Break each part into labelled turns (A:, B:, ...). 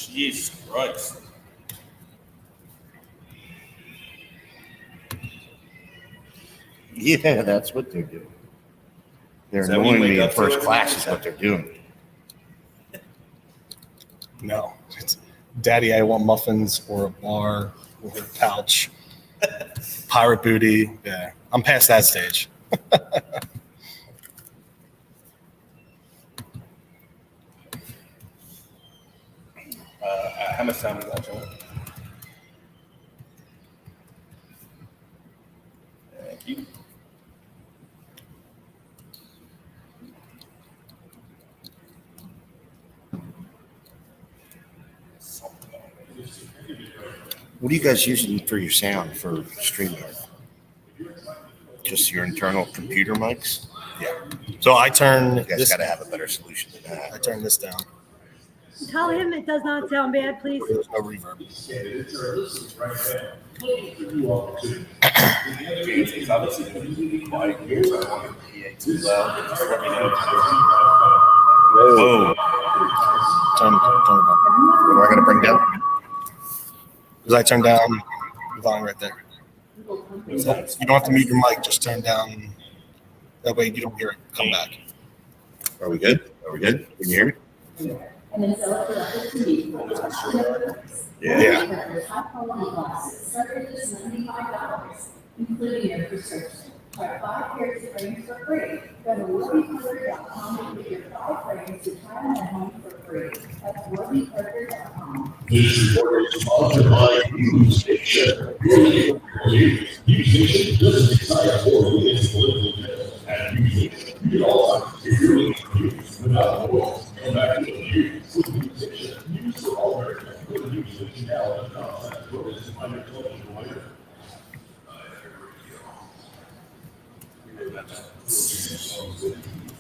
A: Jesus Christ.
B: Yeah, that's what they're doing. They're annoying me in first class is what they're doing.
C: No. It's, Daddy, I want muffins or a bar or a pouch. Pirate booty. Yeah. I'm past that stage.
A: How much time is that, Joe? Thank you.
B: What are you guys using for your sound for StreamYard? Just your internal computer mics?
C: Yeah. So I turn
B: You guys
C: this.
B: got to have a better solution than that.
C: I turn this down.
D: Tell him it does not sound bad, please.
C: There's no reverb.
A: It's obviously going to be quiet here, so I don't want the PA too loud. Just let me know.
B: Whoa.
C: Turn it down.
B: What am I going to bring down?
C: Because I turn down the volume right there. So you don't have to mute your mic, just turn down. That way you don't hear it come back.
B: Are we good? Are we good? Can you hear me?
C: Yeah.
E: Including your prescription. Try 5 pairs of frames for free. Go to WorthyParker.com and get your 5 frames to try them at home for free. That's WorthyParker.com.
F: This report is sponsored by News Station. News Station doesn't decide for who is political news. At News Station, you can all if you're really confused without the world. Come back to the news with News Station. News for all Americans. Go to News Station now and contact Brooks on your television wire.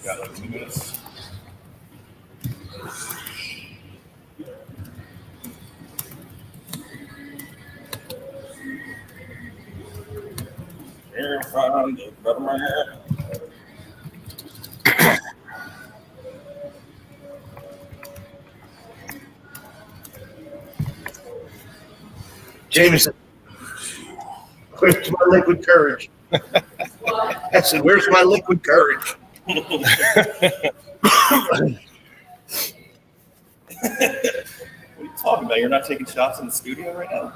A: Got like 2 minutes. Here from the government.
B: Jameson. Where's my liquid courage? I said, where's my liquid courage?
A: What are you talking about? You're not taking shots in the studio right now?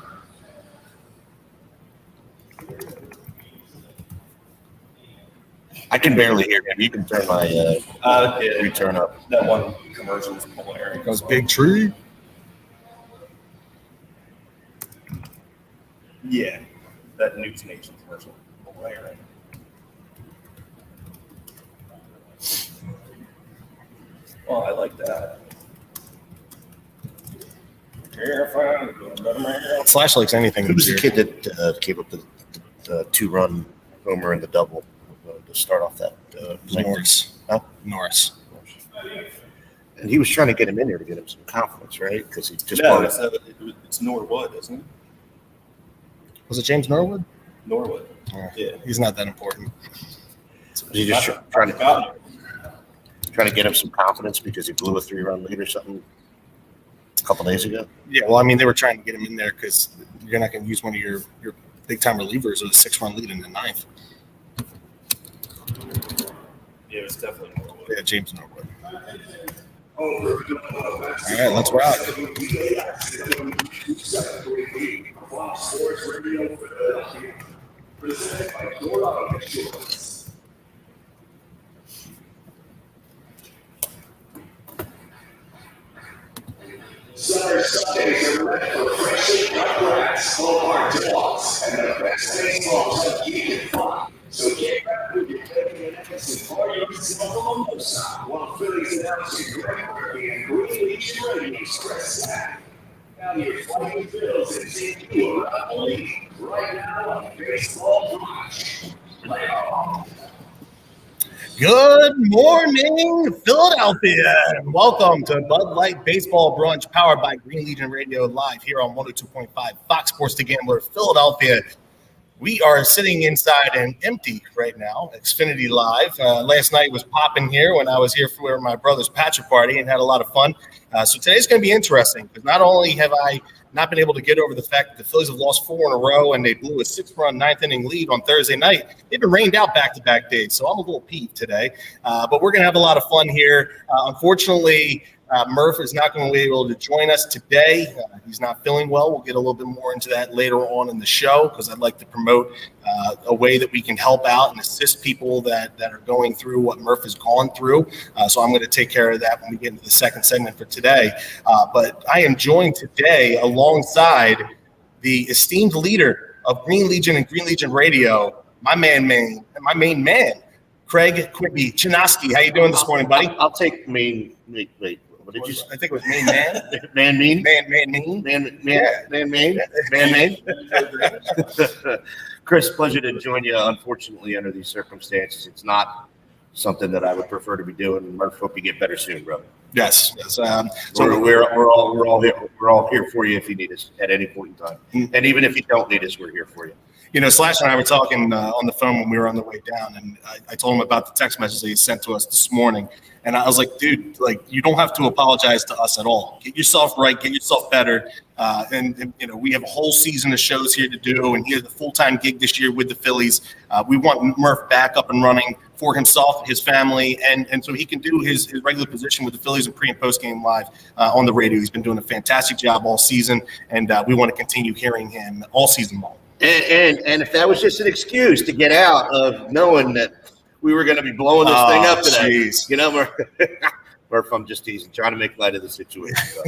B: I can barely hear him. You can turn my
A: Yeah,
B: return up.
A: that one commercial is hilarious.
C: Goes Big Tree.
A: Yeah, that News Nation commercial. Hilarious. Oh, I like that.
C: Slash likes anything.
B: Who was the
C: this
B: kid
C: year.
B: that came up with the 2-run homer and the double to start off that?
C: Norris.
B: Huh?
C: Norris.
B: And he was trying to get him in there to get him some confidence, right? Because he just
A: No,
B: wanted.
A: it's Norwood, isn't it?
C: Was it James Norwood?
A: Norwood. Yeah.
C: He's not that important.
B: He just trying to get him some confidence because he blew a 3-run lead or something a couple days ago.
C: Yeah, well, I mean, they were trying to get him in there because you're not going to use one of your big-time relievers with a 6-run lead in the 9th.
A: Yeah, it's definitely Norwood.
C: Yeah, James Norwood. All right, let's rock.
F: Presented by Door Auto Insurance. Summer Sundays are ready for freshly cut grass, home dogs, and the best baseball that you can find. So get back with your Phillies and party yourself a mimosa while Phillies announcer Gregg and Green Legion Radio express that. Now your fighting Phils and take you around the league right now on Baseball Brunch. Play on.
C: Good morning, Philadelphia, and welcome to Bud Light Baseball Brunch, powered by Green Legion Radio, live here on 102.5 Fox Sports The Gambler, Philadelphia. We are sitting inside an empty right now, Xfinity Live. Last night was popping here when I was here for my brother's patcher party and had a lot of fun. So today's going to be interesting because not only have I not been able to get over the fact that the Phillies have lost 4 in a row and they blew a 6-run ninth-inning lead on Thursday night, they've been rained out back-to-back days, so I'm a little peeved today. But we're going to have a lot of fun here. Unfortunately, Murph is not going to be able to join us today. He's not feeling well. We'll get a little bit more into that later on in the show because I'd like to promote a way that we can help out and assist people that are going through what Murph has gone through. So I'm going to take care of that when we get into the second segment for today. But I am joined today alongside the esteemed leader of Green Legion and Green Legion Radio, my main man, Gregg Quibby Chinaski. How you doing this morning, buddy?
B: I'll take main. Wait. What did you say?
C: I think it was main man.
B: Man mean?
C: Man.
B: Chris, pleasure to join you. Unfortunately, under these circumstances, it's not something that I would prefer to be doing. Murph, hope you get better soon, brother.
C: Yes.
B: So we're all here. We're all here for you if you need us at any point in time. And even if you don't need us, we're here for you.
C: You know, Slash and I were talking on the phone when we were on the way down, and I told him about the text message that he sent to us this morning. And I was like, dude, like, you don't have to apologize to us at all. Get yourself right, get yourself better. And you know, we have a whole season of shows here to do, and he has a full-time gig this year with the Phillies. We want Murph back up and running for himself, his family, and so he can do his regular position with the Phillies and pre- and post-game live on the radio. He's been doing a fantastic job all season, and we want to continue hearing him all season long.
B: And if that was just an excuse to get out of knowing that we were going to be blowing this thing up today,
C: geez.
B: you know, Murph, I'm just teasing, trying to make light of the situation. So.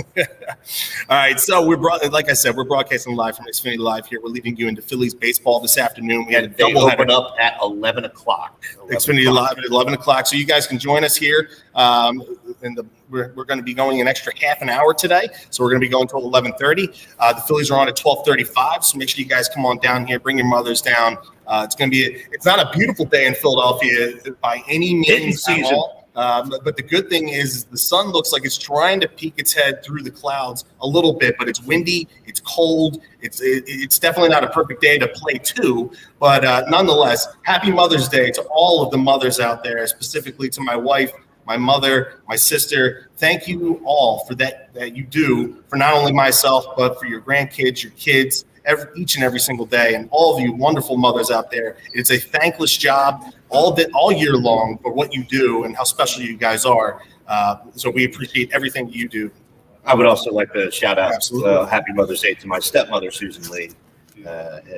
C: All right, so like I said, we're broadcasting live from Xfinity Live here. We're leading you into Phillies baseball this afternoon. We had a
B: They
C: double
B: open up at 11 o'clock.
C: Xfinity Live at 11 o'clock, so you guys can join us here. We're going to be going an extra half an hour today, so we're going to be going until 11:30. The Phillies are on at 12:35, so make sure you guys come on down here. Bring your mothers down. It's going to be. It's not a beautiful day in Philadelphia by any means at all. But the good thing is the sun looks like it's trying to peek its head through the clouds a little bit, but it's windy, it's cold, it's definitely not a perfect day to play too. But nonetheless, happy Mother's Day to all of the mothers out there, specifically to my wife, my mother, my sister. Thank you all for that you do for not only myself, but for your grandkids, your kids, each and every single day, and all of you wonderful mothers out there. It's a thankless job all year long for what you do and how special you guys are. So we appreciate everything you do.
B: I would also like to shout out
C: Absolutely.
B: Happy Mother's Day to my stepmother, Susan Lee,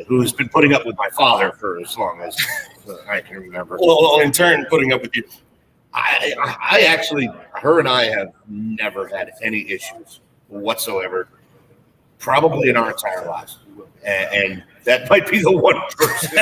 B: who's been putting up with my father for as long as I can remember.
C: Well, in turn, putting up with you.
B: I actually, her and I have never had any issues whatsoever, probably in our entire lives. And that might be the one person.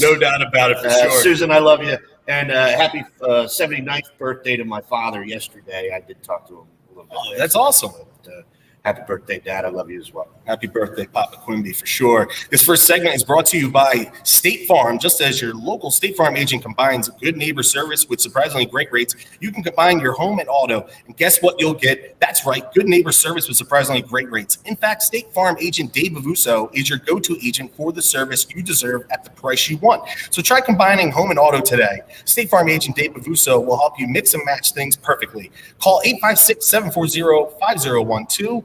C: No doubt about it, for sure.
B: Susan, I love you. And happy 79th birthday to my father yesterday. I did talk to him a little bit.
C: Oh, that's awesome.
B: But, happy birthday, Dad. I love you as well.
C: Happy birthday, Papa Quimby, for sure. This first segment is brought to you by State Farm. Just as your local State Farm agent combines good neighbor service with surprisingly great rates, you can combine your home and auto. And guess what you'll get? That's right, good neighbor service with surprisingly great rates. In fact, State Farm agent Dave Bavuso is your go-to agent for the service you deserve at the price you want. So try combining home and auto today. State Farm agent Dave Bavuso will help you mix and match things perfectly. Call 856-740-5012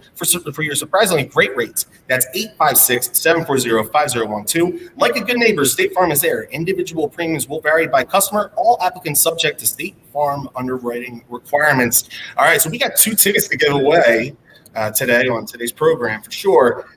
C: for your surprisingly great rates. That's 856-740-5012. Like a good neighbor, State Farm is there. Individual premiums will vary by customer. All applicants subject to State Farm underwriting requirements. All right, so we got 2 tickets to give away today on today's program for sure,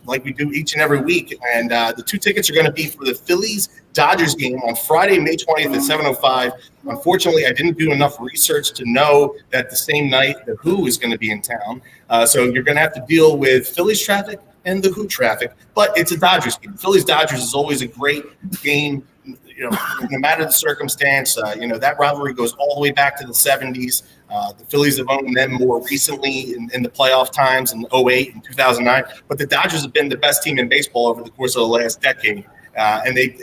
C: like we do each and every week. And the 2 tickets are going to be for the Phillies-Dodgers game on Friday, May 20th at 7:05. Unfortunately, I didn't do enough research to know that the same night the Who is going to be in town. So you're going to have to deal with Phillies traffic and the Who traffic, but it's a Dodgers game. Phillies-Dodgers is always a great game. You know, no matter the circumstance, that rivalry goes all the way back to the 70s. The Phillies have owned them more recently in the playoff times in 2008 and 2009. But the Dodgers have been the best team in baseball over the course of the last decade. and they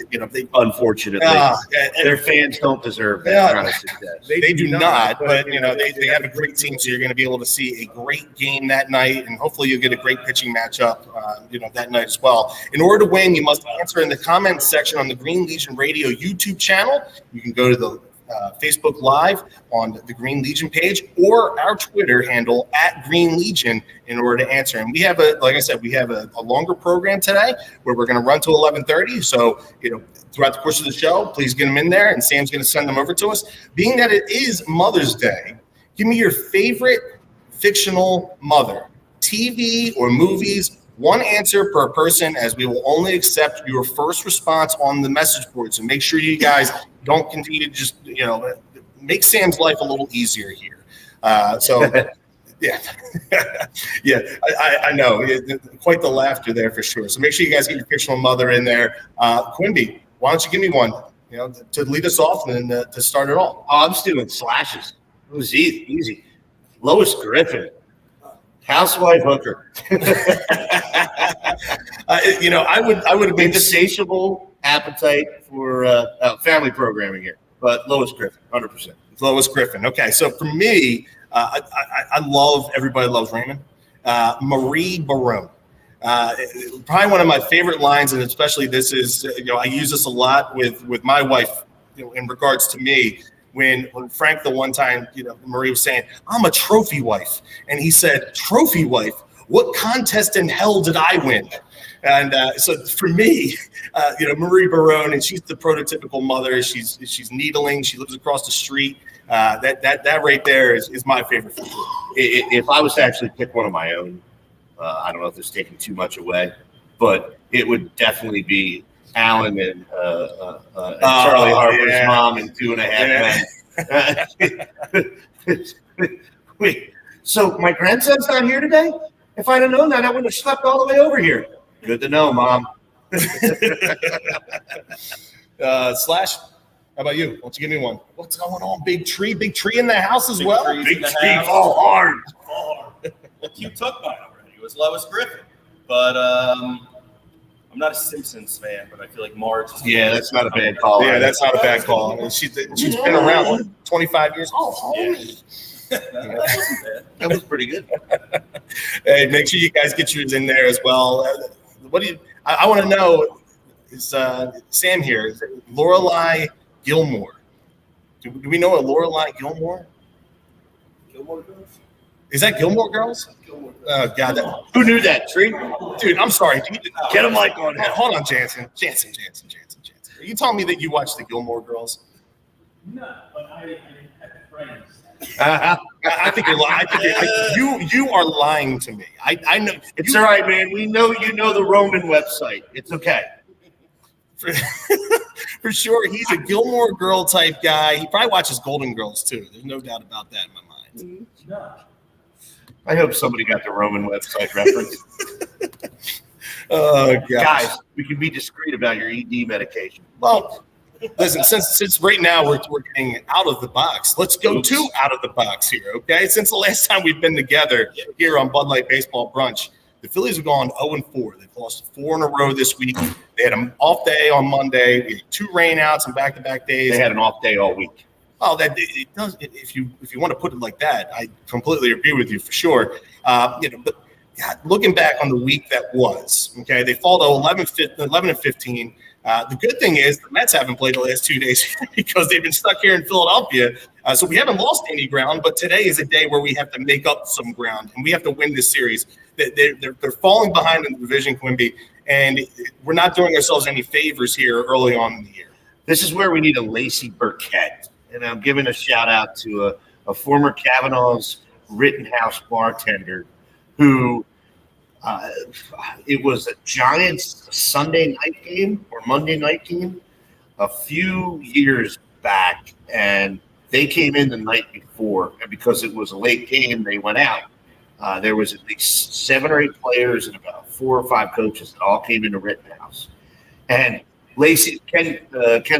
B: Unfortunately, their fans don't deserve that kind of success.
C: They do not, but they have a great team, so you're going to be able to see a great game that night, and hopefully you'll get a great pitching matchup, that night as well. In order to win, you must answer in the comments section on the Green Legion Radio YouTube channel. You can go to the Facebook Live on the Green Legion page or our Twitter handle @Green Legion in order to answer. And we have like I said, we have a longer program today where we're going to run to 11:30. So, throughout the course of the show, please get them in there, and Sam's going to send them over to us. Being that it is Mother's Day, give me your favorite fictional mother, TV or movies. One answer per person, as we will only accept your first response on the message board. So make sure you guys don't continue to just, make Sam's life a little easier here. Yeah. Yeah, I know. Quite the laughter there for sure. So make sure you guys get your fictional mother in there. Quimby, why don't you give me one, to lead us off and to start it all?
B: Oh, I'm still doing slashes. It was easy. Lois Griffin. Housewife hooker.
C: I would have been
B: Insatiable appetite for family programming here, but Lois Griffin, 100%.
C: Lois Griffin. Okay, so for me, I love Everybody Loves Raymond. Marie Barone. Probably one of my favorite lines, and especially this is, I use this a lot with my wife, in regards to me. When Frank, the one time, Marie was saying, I'm a trophy wife. And he said, trophy wife? What contest in hell did I win? And so for me, Marie Barone, and she's the prototypical mother. She's needling. She lives across the street. That right there is my favorite.
B: If I was to actually pick one of my own, I don't know if this is taking too much away, but it would definitely be Alan and Charlie Harper's mom and 2.5 Men. Wait, so my grandson's not here today? If I'd have known that, I wouldn't have slept all the way over here. Good to know, Mom.
C: Slash, how about you? Why don't you give me one? What's going on? Big tree in the house as well?
B: Big tree, fall hard.
A: You took mine already. It was Lois Griffin. But I'm not a Simpsons fan, but I feel like Marge.
B: Yeah, that's not a bad call.
C: Yeah, that's not a bad call. I mean, she's been around 25 years.
B: Oh, homie. That was pretty good.
C: Hey, make sure you guys get yours in there as well. What do you? I want to know. Is Sam here? Is it Lorelai Gilmore? Do we know a Lorelai Gilmore?
A: Gilmore Girls?
C: Is that Gilmore Girls? Oh God!
B: Who knew that, Tree?
C: Dude, I'm sorry.
B: Get a mic on.
C: Hold on, Jansen. Are you telling me that you watched the Gilmore Girls?
G: No, but I had friends.
C: I think you're lying. You are lying to me. I know.
B: It's all right, man. We know you know the Roman website. It's okay.
C: For sure, he's a Gilmore Girl type guy. He probably watches Golden Girls too. There's no doubt about that in my mind.
G: No.
B: I hope somebody got the Roman website reference.
C: Oh, gosh.
B: Guys, we can be discreet about your ED medication.
C: Well, listen, since right now we're getting out of the box, let's go to out of the box here, okay? Since the last time we've been together here on Bud Light Baseball Brunch, the Phillies have gone 0-4. They've lost 4 in a row this week. They had an off day on Monday. We had 2 rainouts and back-to-back days.
B: They had an off day all week.
C: Oh, that it does. If you want to put it like that, I completely agree with you for sure. But God, looking back on the week that was, okay, they fall to 11-15. The good thing is the Mets haven't played the last 2 days because they've been stuck here in Philadelphia. So we haven't lost any ground, but today is a day where we have to make up some ground and we have to win this series. They're falling behind in the division, Quimby, and we're not doing ourselves any favors here early on in the year.
B: This is where we need a Lacey Burkett. And I'm giving a shout out to a former Kavanaugh's Rittenhouse bartender who it was a Giants Sunday night game or Monday night game a few years back, and they came in the night before, and because it was a late game, they went out. There was at least 7 or 8 players and about 4 or 5 coaches that all came into Rittenhouse. And Lacey, Ken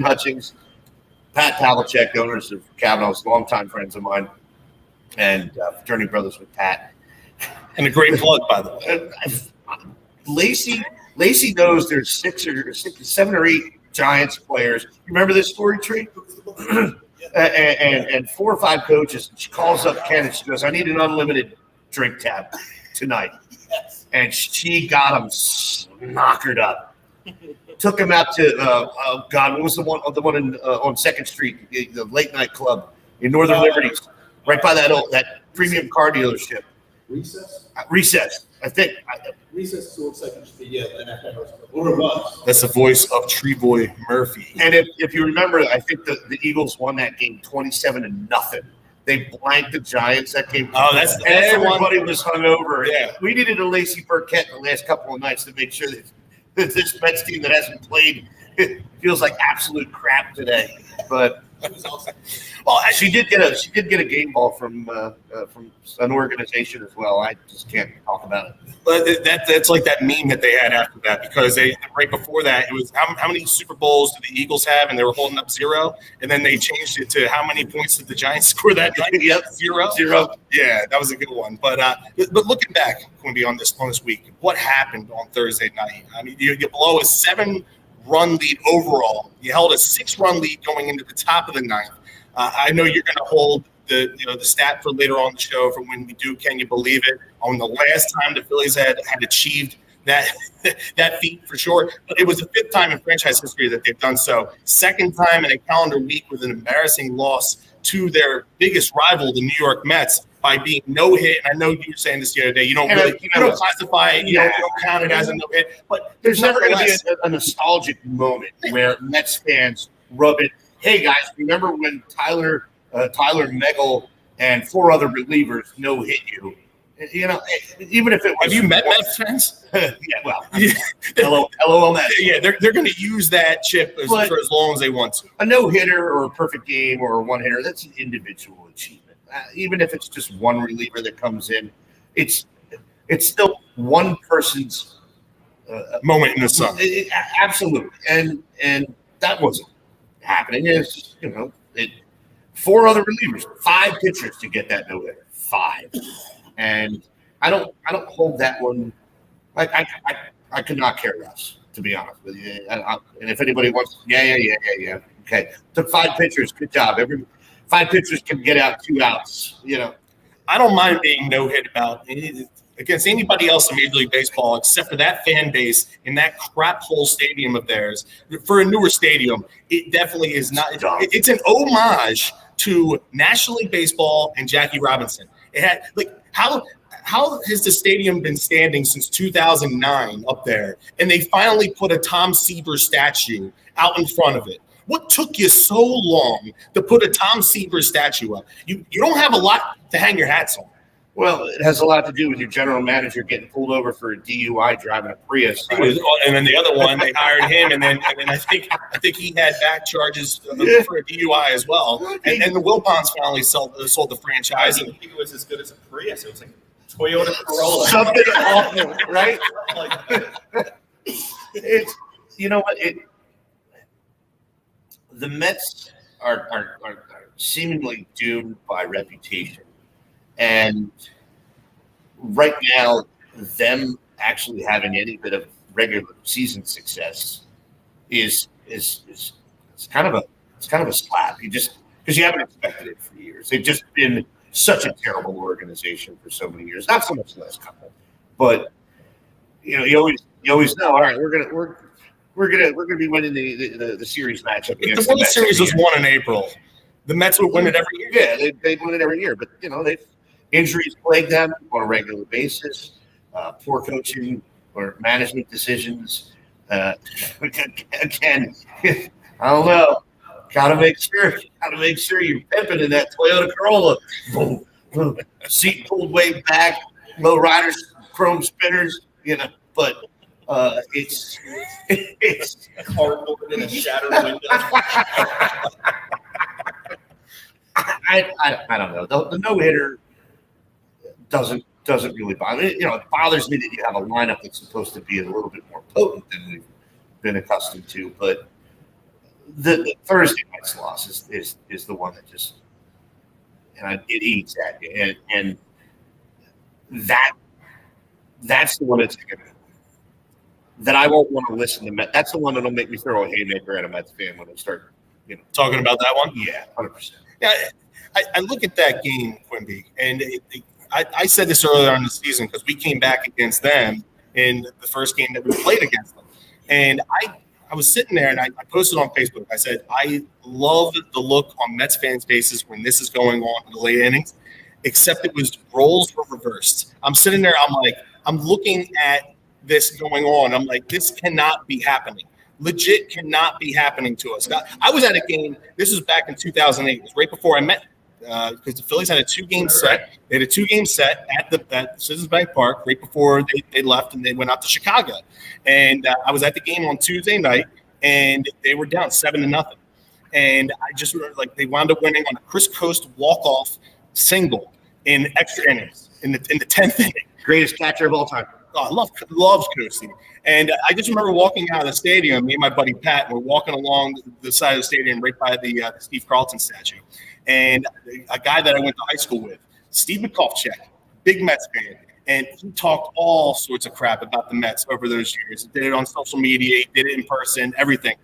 B: Hutchings, Pat Pavlicek, owners of Kavanaugh's, longtime friends of mine, and fraternity brothers with Pat.
C: And a great plug, by the way.
B: Lacey Lacey knows there's seven or eight Giants players. Remember this story, Tree? and 4 or 5 coaches. She calls up Ken and she goes, "I need an unlimited drink tab tonight." And she got him knockered up. Took him out to God, what was the one on 2nd Street, the late night club in Northern Liberties, right by that premium car dealership. Recess, I think.
G: Recess to 2nd Street, yeah, or it was.
C: That's the voice of Tree Boy Murphy.
B: And if you remember, I think the Eagles won that game 27-0. They blanked the Giants that game.
C: Oh, that's
B: everybody was hungover.
C: Yeah.
B: We needed a Lacey Burkett the last couple of nights to make sure that this Mets team that hasn't played, it feels like absolute crap today. But well, she did get a game ball from an organization as well. I just can't talk about it.
C: But that's like that meme that they had after that, because they right before that it was how many Super Bowls did the Eagles have, and they were holding up 0, and then they changed it to how many points did the Giants score that night?
B: Yep,
C: 0. Yeah, that was a good one. But looking back, Quimby, on this week, what happened on Thursday night? I mean, you blow a 7-run lead overall. You held a 6-run lead going into the top of the 9th. I know you're going to hold the stat for later on the show for when we do Can You Believe It, on the last time the Phillies had achieved that feat for sure. But it was the 5th time in franchise history that they've done so. 2nd time in a calendar week with an embarrassing loss to their biggest rival, the New York Mets, by being no-hit. And I know you were saying this the other day. You don't classify it. You don't count it as a no-hit. But
B: There's never going to be a nostalgic moment where Mets fans rub it. Hey guys, remember when Tyler Megal and 4 other relievers no-hit you? You know, even if it was.
C: Have you met Mets fans?
B: Yeah, well, hello on that.
C: Yeah, they're going to use that chip for as long as they want to.
B: A no-hitter or a perfect game or a one-hitter, that's an individual achievement. Even if it's just one reliever that comes in, it's still one person's
C: moment in the sun.
B: Absolutely, and that wasn't happening. It's just, 4 other relievers, 5 pitchers to get that no-hitter, 5. And I don't hold that one. I could not care less, to be honest with you. And if anybody wants, yeah. Okay, took 5 pitchers. Good job. 5 pitchers can get out 2 outs.
C: I don't mind being no hit against anybody else in Major League Baseball except for that fan base in that crap hole stadium of theirs. For a newer stadium, it definitely is not. It's an homage to National League Baseball and Jackie Robinson. It had how has the stadium been standing since 2009 up there, and they finally put a Tom Seaver statue out in front of it? What took you so long to put a Tom Seaver statue up? You don't have a lot to hang your hats on.
B: Well, it has a lot to do with your general manager getting pulled over for a DUI driving a Prius.
C: And then the other one, they hired him, and then I think he had back charges for a DUI as well. And the Wilpons finally sold the franchise.
A: I didn't think it was as good as a Prius. It was like Toyota Corolla.
B: Something awful, right? It's the Mets are seemingly doomed by reputation. And right now, them actually having any bit of regular season success is kind of a slap. Because you haven't expected it for years. They've just been such a terrible organization for so many years. Not so much the last couple, but you always know. All right, we're gonna be winning the series matchup.
C: If the World Series was won in April, the Mets would win it every year.
B: Yeah, they'd win it every year. But injuries plague them on a regular basis. Poor coaching or management decisions. Again, I don't know. Gotta make sure you're pimping in that Toyota Corolla. Seat pulled way back, low riders, chrome spinners. But it's
A: Cardboard in a shattered window.
B: I don't know. The no-hitter doesn't really bother me. It bothers me that you have a lineup that's supposed to be a little bit more potent than we've been accustomed to. But the Thursday night's loss is the one that just it eats at you, and that's the one that's going to. that I won't want to listen to Mets. That's the one that'll make me throw a haymaker at a Mets fan when I start,
C: Talking about that one?
B: Yeah, 100%.
C: Yeah, I look at that game, Quimby, and I said this earlier on in the season because we came back against them in the first game that we played against them. And I was sitting there and I posted on Facebook. I said, I love the look on Mets fans' faces when this is going on in the late innings, except it was roles were reversed. I'm sitting there, I'm looking at this going on. I'm like, this cannot be happening. Legit cannot be happening to us. I was at a game, this was back in 2008. It was right before I met, because the Phillies had a 2-game set. They had a 2-game set at Citizens Bank Park right before they left and they went out to Chicago. And I was at the game on Tuesday night, and they were down 7-0. And I just remember, they wound up winning on a Chris Coast walk-off single in extra innings in the 10th inning.
B: Greatest catcher of all time.
C: Oh, I loves Coasty. And I just remember walking out of the stadium, me and my buddy Pat, we're walking along the side of the stadium right by the Steve Carlton statue. And a guy that I went to high school with, Steve Mikovchek, big Mets fan. And he talked all sorts of crap about the Mets over those years. He did it on social media, he did it in person, everything.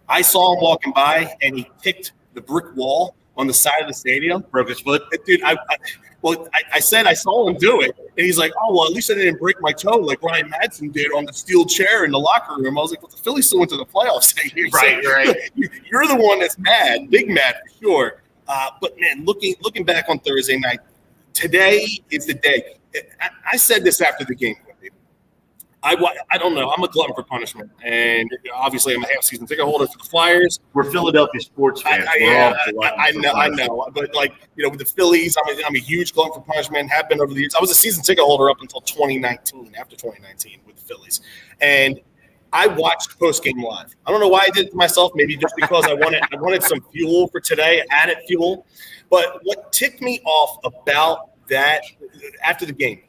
C: I saw him walking by, and he kicked the brick wall on the side of the stadium.
B: Broke his foot.
C: Dude, I said I saw him do it, and he's like, "Oh well, at least I didn't break my toe like Ryan Madsen did on the steel chair in the locker room." I was like, "Well, the Phillies still went to the playoffs that year."
B: Right,
C: so,
B: right.
C: You're the one that's mad, big mad for sure. But man, looking back on Thursday night, today is the day. I said this after the game. I don't know. I'm a glutton for punishment, and obviously I'm a half-season ticket holder for the Flyers.
B: We're Philadelphia sports fans.
C: I know. But with the Phillies, I'm a huge glutton for punishment. Have been over the years. I was a season ticket holder up until 2019. After 2019 with the Phillies, and I watched post-game live. I don't know why I did it to myself. Maybe just because I wanted some fuel for today, added fuel. But what ticked me off about that after the game,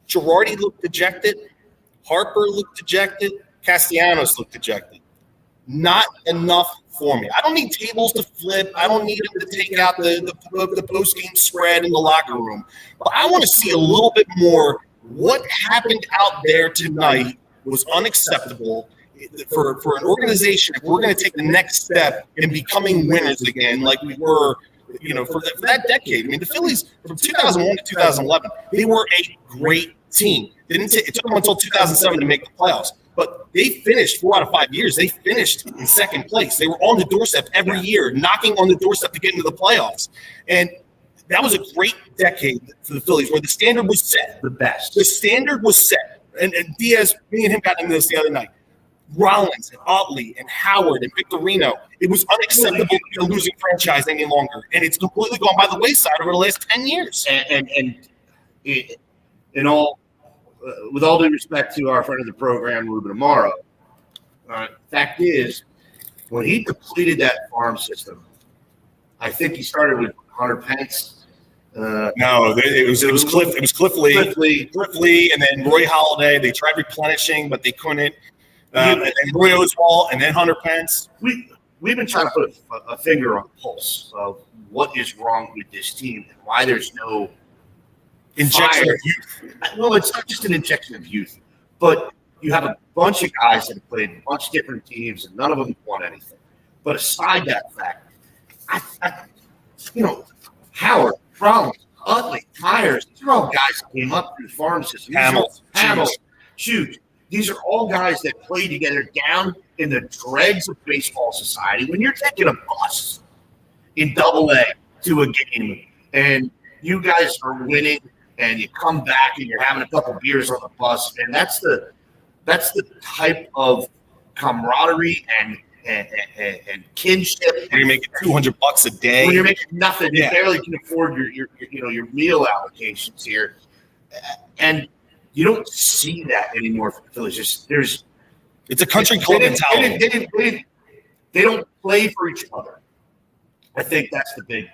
C: Girardi looked dejected. Harper looked dejected. Castellanos looked dejected. Not enough for me. I don't need tables to flip. I don't need them to take out the post-game spread in the locker room. But I want to see a little bit more. What happened out there tonight was unacceptable for an organization. If we're going to take the next step in becoming winners again, like we were, for that decade. I mean, the Phillies from 2001 to 2011, they were a great team. It took them until 2007 to make the playoffs, but they finished 4 out of 5 years. They finished in second place. They were on the doorstep every year, knocking on the doorstep to get into the playoffs. And that was a great decade for the Phillies where the standard was set.
B: The best.
C: The standard was set. And Diaz, me and him got into this the other night. Rollins and Utley and Howard and Victorino. It was unacceptable to be a losing franchise any longer. And it's completely gone by the wayside over the last 10 years.
B: With all due respect to our friend of the program, Ruben Amaro, fact is, when he completed that farm system, I think he started with Hunter Pence.
C: No, it was Cliff. It was Cliff Lee, and then Roy Halladay. They tried replenishing, but they couldn't. And Roy Oswalt, and then Hunter Pence.
B: We've been trying to put a finger on the pulse of what is wrong with this team and why there's no
C: injection of youth.
B: Well, it's not just an injection of youth, but you have a bunch of guys that have played a bunch of different teams, and none of them won anything. But aside that fact, Howard, Rollins, Utley, Myers, these are all guys that came up through the farm system. Hamill, Shoot. These are all guys that play together down in the dregs of baseball society. When you're taking a bus in Double-A to a game, and you guys are winning, and you come back and you're having a couple beers on the bus, and that's the type of camaraderie and kinship.
C: When you're making $200 a day,
B: when you're making nothing, you barely can afford your meal allocations here, and you don't see that anymore for the Phillies.
C: It's a country club mentality.
B: They don't play for each other. I think that's the big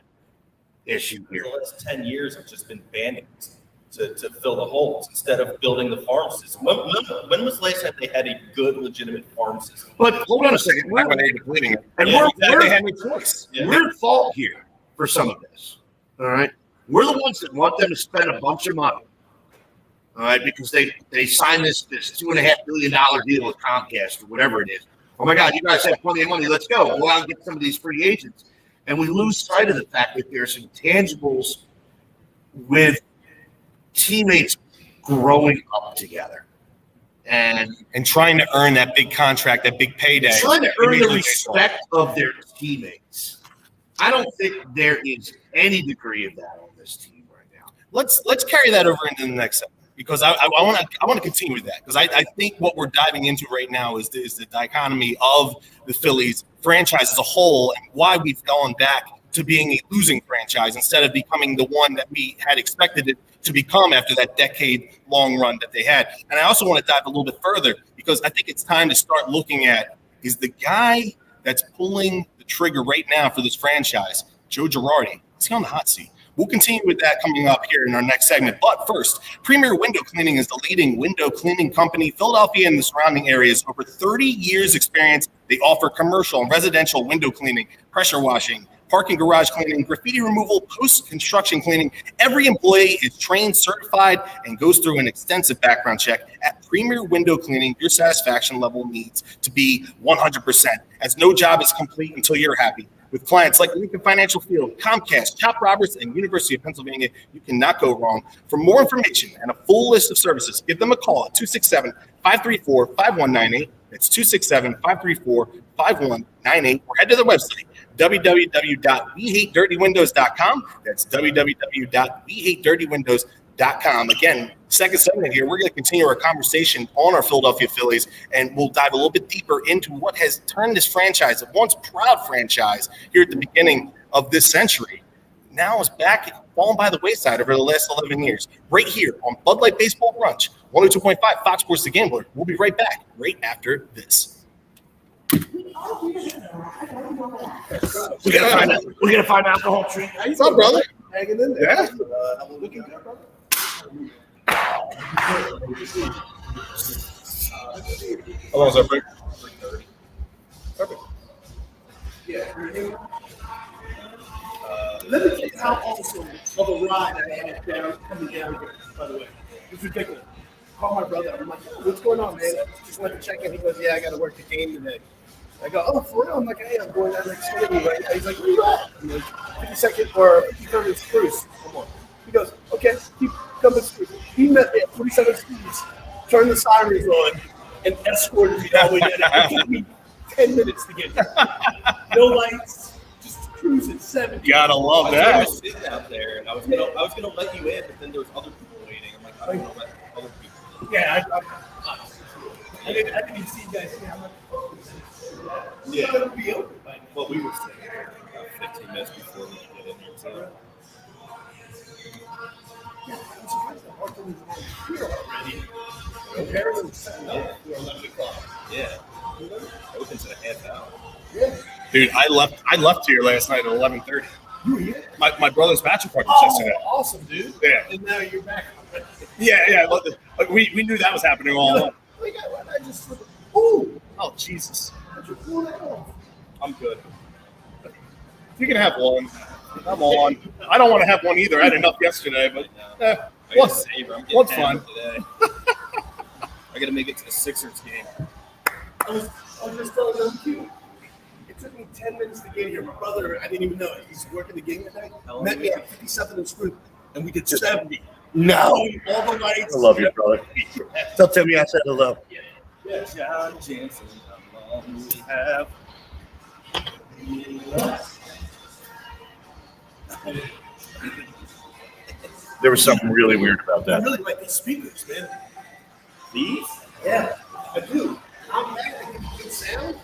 B: issue here.
A: The last 10 years have just been banding to fill the holes instead of building the farm system. When was the last time they had a good, legitimate farm system?
B: But hold on a second.
C: When they were depleting it.
B: And
C: they had no choice.
B: We're at fault here for some of this. All right? We're the ones that want them to spend a bunch of money All right, because they signed this $2.5 billion deal with Comcast or whatever it is. Oh my God, you guys have plenty of money. Let's go out and get some of these free agents. And we lose sight of the fact that there's intangibles with teammates growing up together and
C: trying to earn that big contract, that big payday.
B: trying to earn the respect of their teammates. I don't think there is any degree of that on this team right now.
C: Let's carry that over into the next segment, because I want to continue with that, because I think what we're diving into right now is the dichotomy of the Phillies franchise as a whole, and why we've gone back to being a losing franchise instead of becoming the one that we had expected it to become after that decade-long run that they had. And I also want to dive a little bit further, because I think it's time to start looking at, is the guy that's pulling the trigger right now for this franchise, Joe Girardi, is he on the hot seat? We'll continue with that coming up here in our next segment. But first, Premier Window Cleaning is the leading window cleaning company, Philadelphia and the surrounding areas. Over 30 years experience, they offer commercial and residential window cleaning, pressure washing, parking garage cleaning, graffiti removal, post-construction cleaning. Every employee is trained, certified, and goes through an extensive background check. At Premier Window Cleaning, your satisfaction level needs to be 100%, as no job is complete until you're happy. With clients like Lincoln Financial Field, Comcast, Chop Roberts, and University of Pennsylvania, you cannot go wrong. For more information and a full list of services, give them a call at 267-534-5198. That's 267-534-5198. Or head to their website, www.wehatedirtywindows.com. That's www.wehatedirtywindows.com. Again, second segment here, we're going to continue our conversation on our Philadelphia Phillies, and we'll dive a little bit deeper into what has turned this franchise, a once proud franchise here at the beginning of this century, now is back, fallen by the wayside over the last 11 years. Right here on Bud Light Baseball Brunch, 102.5 Fox Sports The Gambler. We'll be right back right after this.
B: We gotta find alcohol treat.
C: What's up, brother?
G: Hanging in there.
C: Yeah.
G: Looking good, brother.
C: How long is that break? Perfect.
G: Yeah. Let me tell you how awesome of a ride I had down coming down here, by the way. It's ridiculous. Call my brother. I'm like, what's going on, man? Just went to check in. He goes, yeah, I got to work the game today. I go, oh, for real? I'm like, hey, I'm going down next Sunday right now. He's like, where you at? I'm like, 52nd or 53rd and Spruce. Come on. He goes, okay, keep coming Spruce. He met me at 47th Spruce, turned the sirens on, and escorted me all the way down. It took me 10 minutes to get there. No lights, just cruising 70.
C: Gotta love
A: I
C: that.
A: was sitting out there, and I was gonna let you in, but then there was other people waiting. I'm like, I don't know about other people.
G: Yeah, I didn't even see you guys. I'm like, oh,
A: Yeah.
G: it's gonna be open by now.
A: Well, we were sitting there about 15 minutes before we get in here, too.
G: Yeah, I'm surprised the Harper was here already. Compared to 11 o'clock.
A: Yeah. Opens in a half hour.
G: Yeah.
C: Dude, I left here last night at 11:30.
G: You were here?
C: My brother's bachelor party was
G: Oh,
C: yesterday.
G: awesome, dude.
C: Yeah.
G: And now you're back.
C: Yeah. We knew that was happening all along.
G: Like, I just, ooh,
C: Oh, Jesus.
G: how'd you pull that off?
A: I'm good.
C: You can have one. I'm on. I don't want to have one either. I had enough yesterday, but
A: I gotta
C: what's
A: savor. I'm getting
C: what's
A: hammered
C: fun?
A: today. I gotta make it to the Sixers game.
G: I was just telling them, too. It took me 10 minutes to get here. My brother, I didn't even know it. He's working the game today.
A: How long
G: Met
A: are
G: me
A: you?
G: at 57 and Spruce, and we did 70.
B: No.
G: All the lights.
B: I love you, brother. Tell Timmy I said hello.
G: Yeah.
A: John Jansen, how long we have?
B: There was something really weird about
G: I
B: that.
G: really like these speakers, man.
A: These?
G: Yeah, I do. I'm mad at the good sound.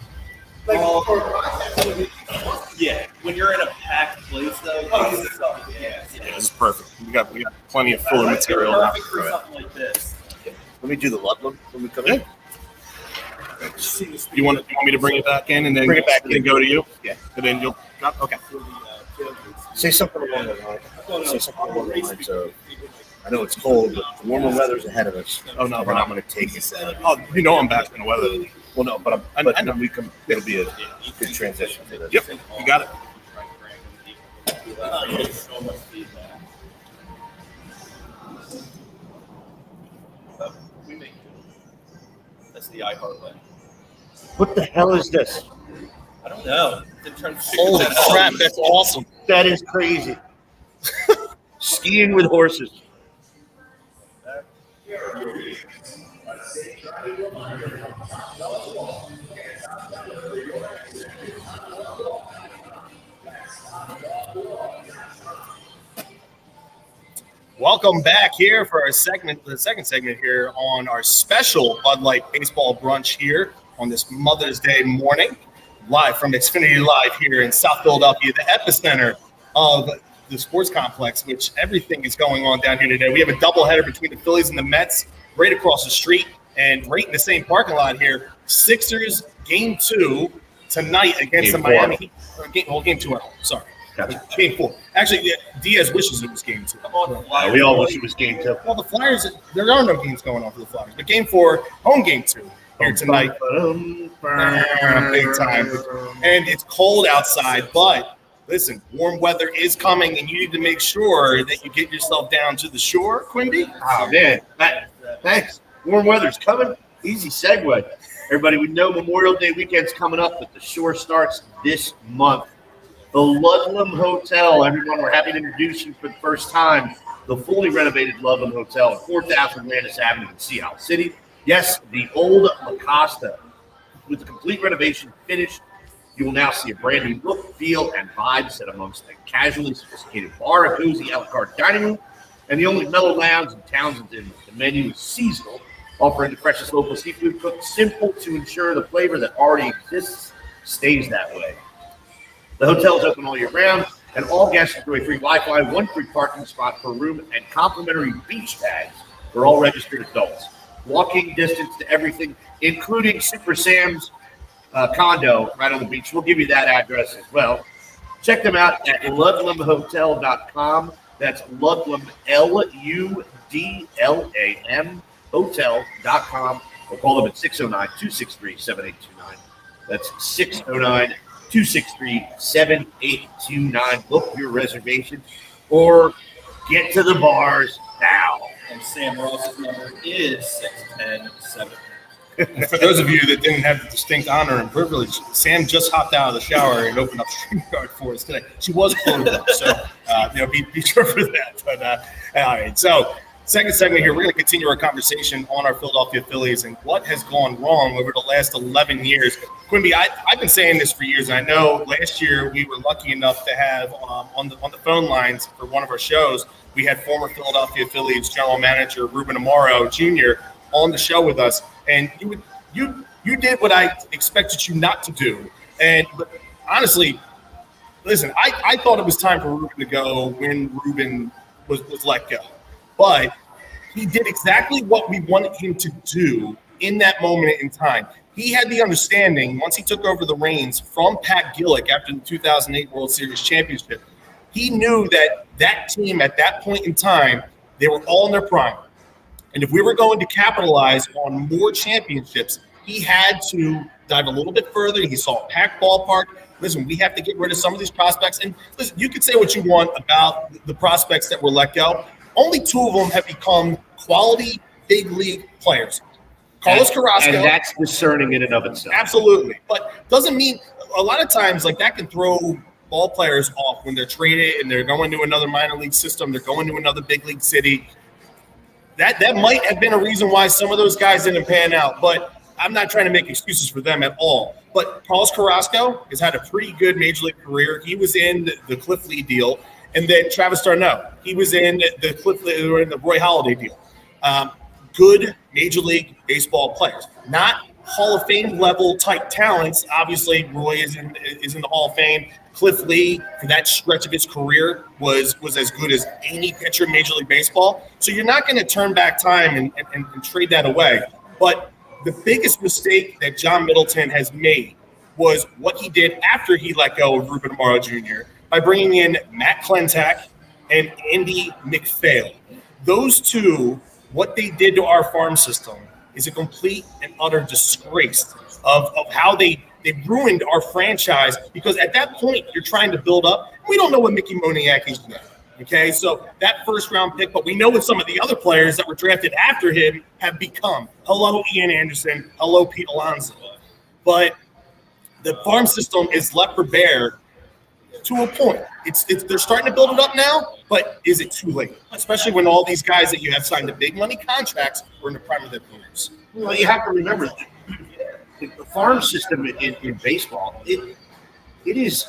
G: Like,
A: Oh.
G: for a podcast,
A: Yeah. When you're in a packed place, though,
G: Oh,
A: this is up. Yeah.
C: It's perfect. We got plenty of fuller
A: It's
C: material now.
A: perfect for something like this.
B: Let me do the Ludlum when we come in.
C: You want me to bring it back in and then
B: Bring it back
C: and then
B: in.
C: go to you?
B: Yeah.
C: And then you'll okay.
B: Say something along the line. Say something along the lines of, I know it's cold, but the warmer weather's ahead of us.
C: Oh, no,
B: we're not going to take it.
C: Oh, you know I'm back in the weather.
B: Well, no, but
C: I
B: but
C: know.
B: when we come, it'll be a good transition for this.
C: Yep, you got it.
A: That's the iHeart way.
B: What the hell is this?
A: I don't know. They're trying to figure
C: Holy
A: that out.
C: crap, that's awesome.
B: That is crazy. Skiing with horses.
C: Welcome back here for our segment, the second segment here on our special Bud Light Baseball Brunch here on this Mother's Day morning, live from Xfinity Live here in South Philadelphia, the epicenter of the sports complex, which everything is going on down here today. We have a doubleheader between the Phillies and the Mets right across the street and right in the same parking lot here. Sixers Game 2 tonight against the Miami Heat. Game 2 at home, sorry.
B: Gotcha.
C: Game 4. Actually, yeah, Diaz wishes it was Game 2.
B: We all wish it was Game 2.
C: Well, the Flyers, there are no games going on for the Flyers. But Game 4, home Game 2 here tonight. Big time. And it's cold outside, but listen, warm weather is coming, and you need to make sure that you get yourself down to the shore, Quimby.
B: Oh, man. Thanks. Warm weather's coming. Easy segue. Everybody, we know Memorial Day weekend's coming up, but the shore starts this month. The Ludlum Hotel, everyone, we're happy to introduce you for the first time. The fully renovated Ludlum Hotel at 4000 Landis Avenue in Seattle City. Yes, the old La Costa. With the complete renovation finished, you will now see a brand new look, feel, and vibe set amongst a casually sophisticated bar, a cozy a la carte dining room, and the only mellow lounge in Townsend Inlet. The menu is seasonal, offering the freshest local seafood cooked simple to ensure the flavor that already exists stays that way. The hotel is open all year round, and all guests enjoy free Wi-Fi, one free parking spot per room, and complimentary beach tags for all registered adults. Walking distance to everything, including Super Sam's condo right on the beach. We'll give you that address as well. Check them out at ludlumhotel.com. That's Ludlum, Ludlam, hotel.com. Or call them at 609-263-7829. That's 609-263-7829. Book your reservation or get to the bars now.
A: And Sam Ross's number is 610-7.
C: And for those of you that didn't have the distinct honor and privilege, Sam just hopped out of the shower and opened up StreamYard for us today. She was closed up, so be sure for that. But all right, so second segment here, we're going to continue our conversation on our Philadelphia Phillies and what has gone wrong over the last 11 years. Quimby, I've been saying this for years, and I know last year we were lucky enough to have on the phone lines for one of our shows, we had former Philadelphia Phillies general manager Ruben Amaro Jr. on the show with us, and you did what I expected you not to do. But honestly, listen, I thought it was time for Ruben to go when Ruben was let go. But he did exactly what we wanted him to do in that moment in time. He had the understanding, once he took over the reins from Pat Gillick after the 2008 World Series championship, he knew that team at that point in time, they were all in their prime. And if we were going to capitalize on more championships, he had to dive a little bit further. He saw a packed ballpark. Listen, we have to get rid of some of these prospects. And listen, you can say what you want about the prospects that were let go. Only two of them have become quality big league players. Carlos Carrasco.
B: And that's discerning in and of itself.
C: Absolutely. But doesn't mean a lot of times like that can throw ball players off when they're traded and they're going to another minor league system. They're going to another big league city. That might have been a reason why some of those guys didn't pan out. But I'm not trying to make excuses for them at all. But Carlos Carrasco has had a pretty good major league career. He was in the Cliff Lee deal. And then Travis d'Arnaud, he was in the Cliff Lee or in the Roy Halladay deal. Good Major League Baseball players, not Hall of Fame level type talents. Obviously, Roy is in the Hall of Fame. Cliff Lee, for that stretch of his career, was as good as any pitcher in Major League Baseball. So you're not going to turn back time and trade that away. But the biggest mistake that John Middleton has made was what he did after he let go of Ruben Amaro Jr. by bringing in Matt Klentak and Andy McPhail. Those two, what they did to our farm system is a complete and utter disgrace of how they ruined our franchise, because at that point you're trying to build up. We don't know what Mickey Moniak is doing. Okay, so that first round pick, but we know what some of the other players that were drafted after him have become. Hello, Ian Anderson. Hello, Pete Alonso. But the farm system is left for bare to a point. It's they're starting to build it up now, but is it too late? Especially when all these guys that you have signed to big money contracts were in the prime of their careers.
B: Well, you have to remember the farm system in baseball. It is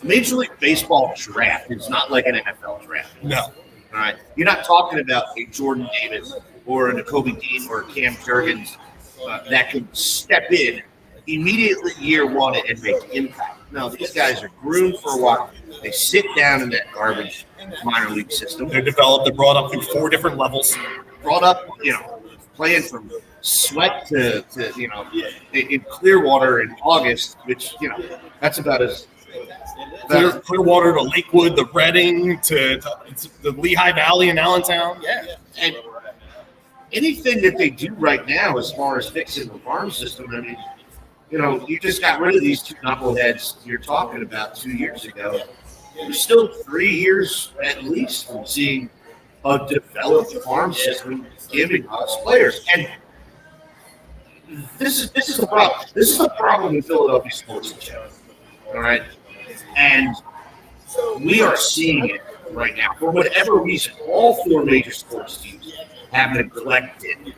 B: Major League Baseball draft is not like an NFL draft.
C: No.
B: All right, you're not talking about a Jordan Davis or a Nakobe Dean or a Cam Jurgens that can step in immediately year one and make impact. No, these guys are groomed for a while. They sit down in that garbage minor league system.
C: They're developed. They're brought up through 4 different levels.
B: Brought up, playing from sweat to in Clearwater in August, which that's about as
C: Clearwater to Lakewood, the Reading to the Lehigh Valley in Allentown. Yeah.
B: And anything that they do right now as far as fixing the farm system, I mean, you just got rid of these 2 knuckleheads you're talking about 2 years ago. You're still 3 years at least from seeing a developed farm system giving us players. And this is the problem. This is the problem in Philadelphia sports in general. All right. And we are seeing it right now. For whatever reason, all 4 major sports teams have neglected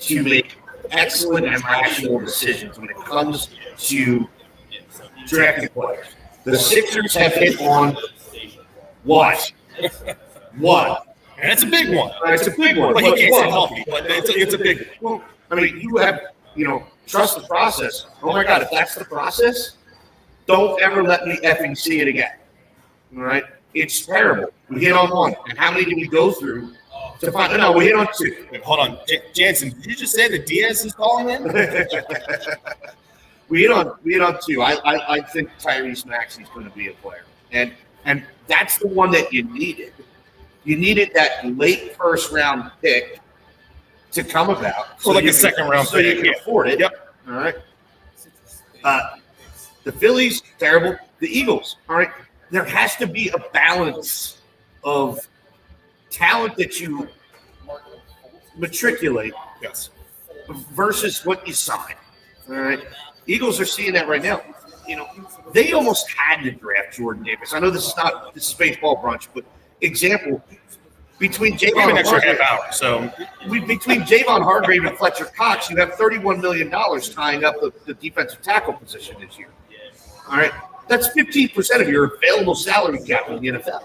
B: to make excellent and rational decisions when it comes to drafting players. The Sixers have hit on what? One.
C: And it's a big one.
B: It's a big one.
C: But he can't stay healthy. But it's a big one.
B: Well, I mean, you have, trust the process. Oh my God, if that's the process, don't ever let me effing see it again. All right? It's terrible. We hit on 1. And how many did we go through to find? No, we hit on 2.
C: Wait, hold on. Jansen, did you just say that Diaz is calling in?
B: We hit on 2. I think Tyrese Maxey's going to be a player. And that's the one that you needed. You needed that late first round pick to come about.
C: Or like a second round
B: so
C: pick.
B: you can afford it.
C: Yep.
B: All right. The Phillies, terrible. The Eagles, all right. There has to be a balance of talent that you matriculate versus what you sign. All right. Eagles are seeing that right now. They almost had to draft Jordan Davis. I know this is baseball brunch, but example, between Javon
C: an extra
B: Hargrave,
C: half hour. So
B: between Javon Hargrave and Fletcher Cox, you have $31 million tying up the defensive tackle position this year. All right. That's 15% of your available salary cap in the NFL.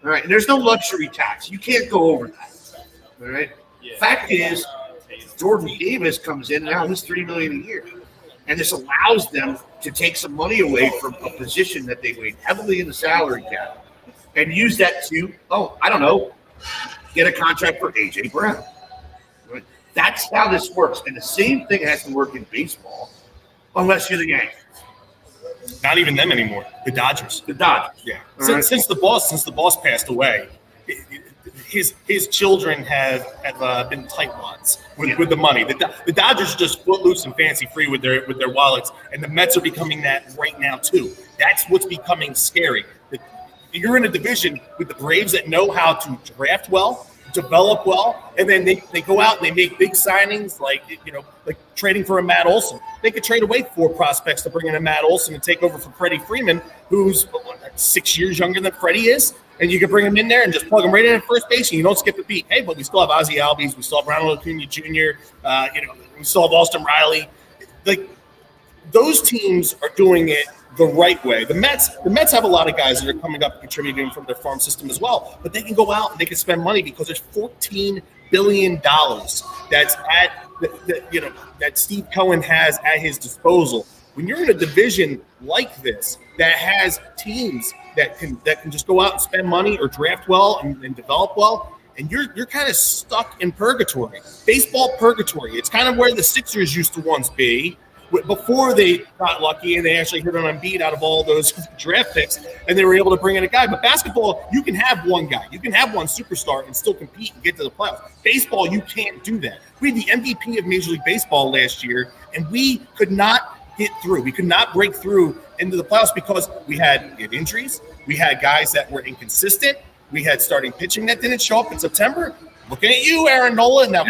B: All right. And there's no luxury tax. You can't go over that. All right. Fact is, Jordan Davis comes in now, he's $3 million a year. And this allows them to take some money away from a position that they weighed heavily in the salary cap and use that to, get a contract for A.J. Brown. Right? That's how this works. And the same thing has to work in baseball, unless you're the Yankees.
C: not even them anymore. The Dodgers. Yeah. Since the boss passed away, his children have been tightwads with the money. The Dodgers are just footloose and fancy free with their wallets, and the Mets are becoming that right now too. That's what's becoming scary. You're in a division with the Braves that know how to draft well, develop well, and then they go out and they make big signings like trading for a Matt Olson. They could trade away 4 prospects to bring in a Matt Olson and take over for Freddie Freeman, who's 6 years younger than Freddie is. And you can bring him in there and just plug him right in at first base, and you don't skip a beat. Hey, but we still have Ozzie Albies, we still have Ronald Acuna Jr., we still have Austin Riley. Like, those teams are doing it the right way. The Mets have a lot of guys that are coming up and contributing from their farm system as well, but they can go out and they can spend money because there's $14 billion that's at that Steve Cohen has at his disposal. When you're in a division like this that has teams that can just go out and spend money or draft well and develop well, and you're kind of stuck in purgatory, baseball purgatory. It's kind of where the Sixers used to once be before they got lucky and they actually hit on Embiid out of all those draft picks, and they were able to bring in a guy. But basketball, you can have one guy, you can have one superstar and still compete and get to the playoffs. Baseball, you can't do that. We had the MVP of Major League Baseball last year, and we could not get through. We could not break through into the playoffs because we had injuries. We had guys that were inconsistent. We had starting pitching that didn't show up in September. Looking at you, Aaron Nola. Now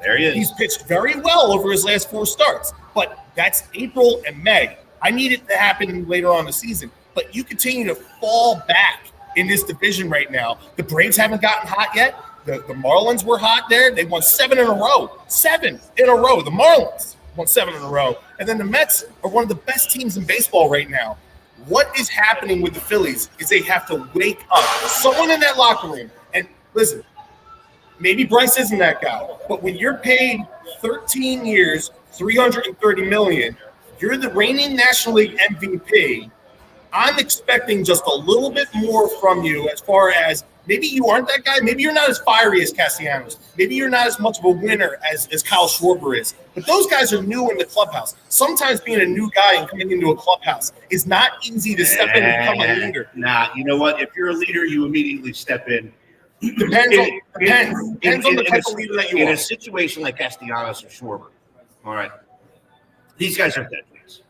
B: there he is.
C: He's pitched very well over his last 4 starts, but that's April and May. I need it to happen later on in the season, but you continue to fall back in this division right now. The Braves haven't gotten hot yet. The Marlins were hot there. They won 7 in a row. 7 in a row. The Marlins won 7 in a row. And then the Mets are one of the best teams in baseball right now. What is happening with the Phillies is they have to wake up. Someone in that locker room. And listen, maybe Bryce isn't that guy, but when you're paid 13 years, $330 million, you're the reigning National League MVP. I'm expecting just a little bit more from you as far as maybe you aren't that guy. Maybe you're not as fiery as Castellanos. Maybe you're not as much of a winner as Kyle Schwarber is. But those guys are new in the clubhouse. Sometimes being a new guy and coming into a clubhouse is not easy to step in and become a leader.
B: Nah, you know what? If you're a leader, you immediately step in.
C: Depends on the type of leader that you are.
B: In a situation like Castellanos or Schwarber, all right, these guys are deadbeats.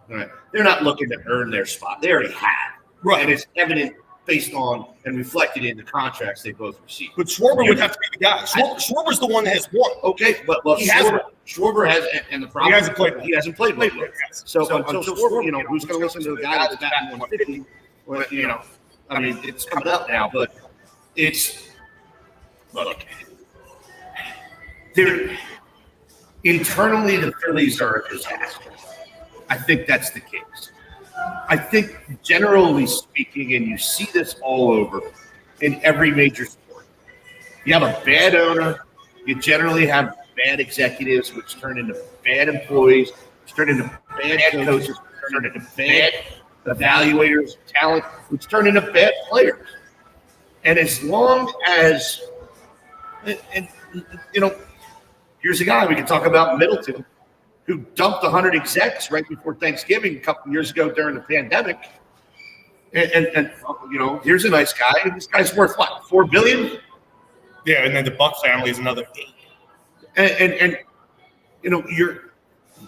B: All right, they're not looking to earn their spot. They already have.
C: Right.
B: And it's evident based on and reflected in the contracts they both received.
C: But Schwarber would have to be the guy. Schwarber's the one that has won.
B: Okay, but Schwarber has, and the problem he hasn't played well. So until Schwarber, who's going to listen to a guy that's batting 150? Well, I mean, it's coming up now, but look, they're internally the Phillies are a disaster. I think that's the case. I think generally speaking, and you see this all over in every major sport, you have a bad owner, you generally have bad executives, which turn into bad employees, which turn into bad coaches, which turn into bad evaluators of talent, which turn into bad players. And as long as, here's a guy we can talk about, Middleton, who dumped 100 execs right before Thanksgiving a couple years ago during the pandemic. And here's a nice guy. This guy's worth what, $4 billion?
C: Yeah, and then the Buck family is another 8.
B: And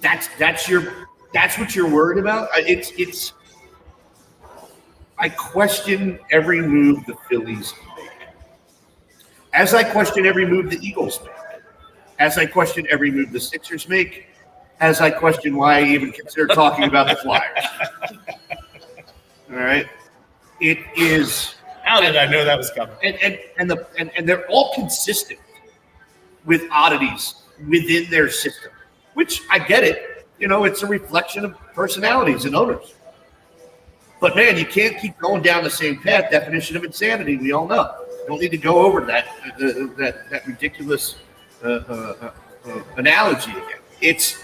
B: that's what you're worried about. I question every move the Phillies make, as I question every move the Eagles make, as I question every move the Sixers make, as I question why I even consider talking about the Flyers. All right, it is.
C: How did I know that was coming?
B: And they're all consistent with oddities within their system, which I get it. It's a reflection of personalities and owners. But man, you can't keep going down the same path. Definition of insanity. We all know. Don't need to go over that ridiculous analogy again. It's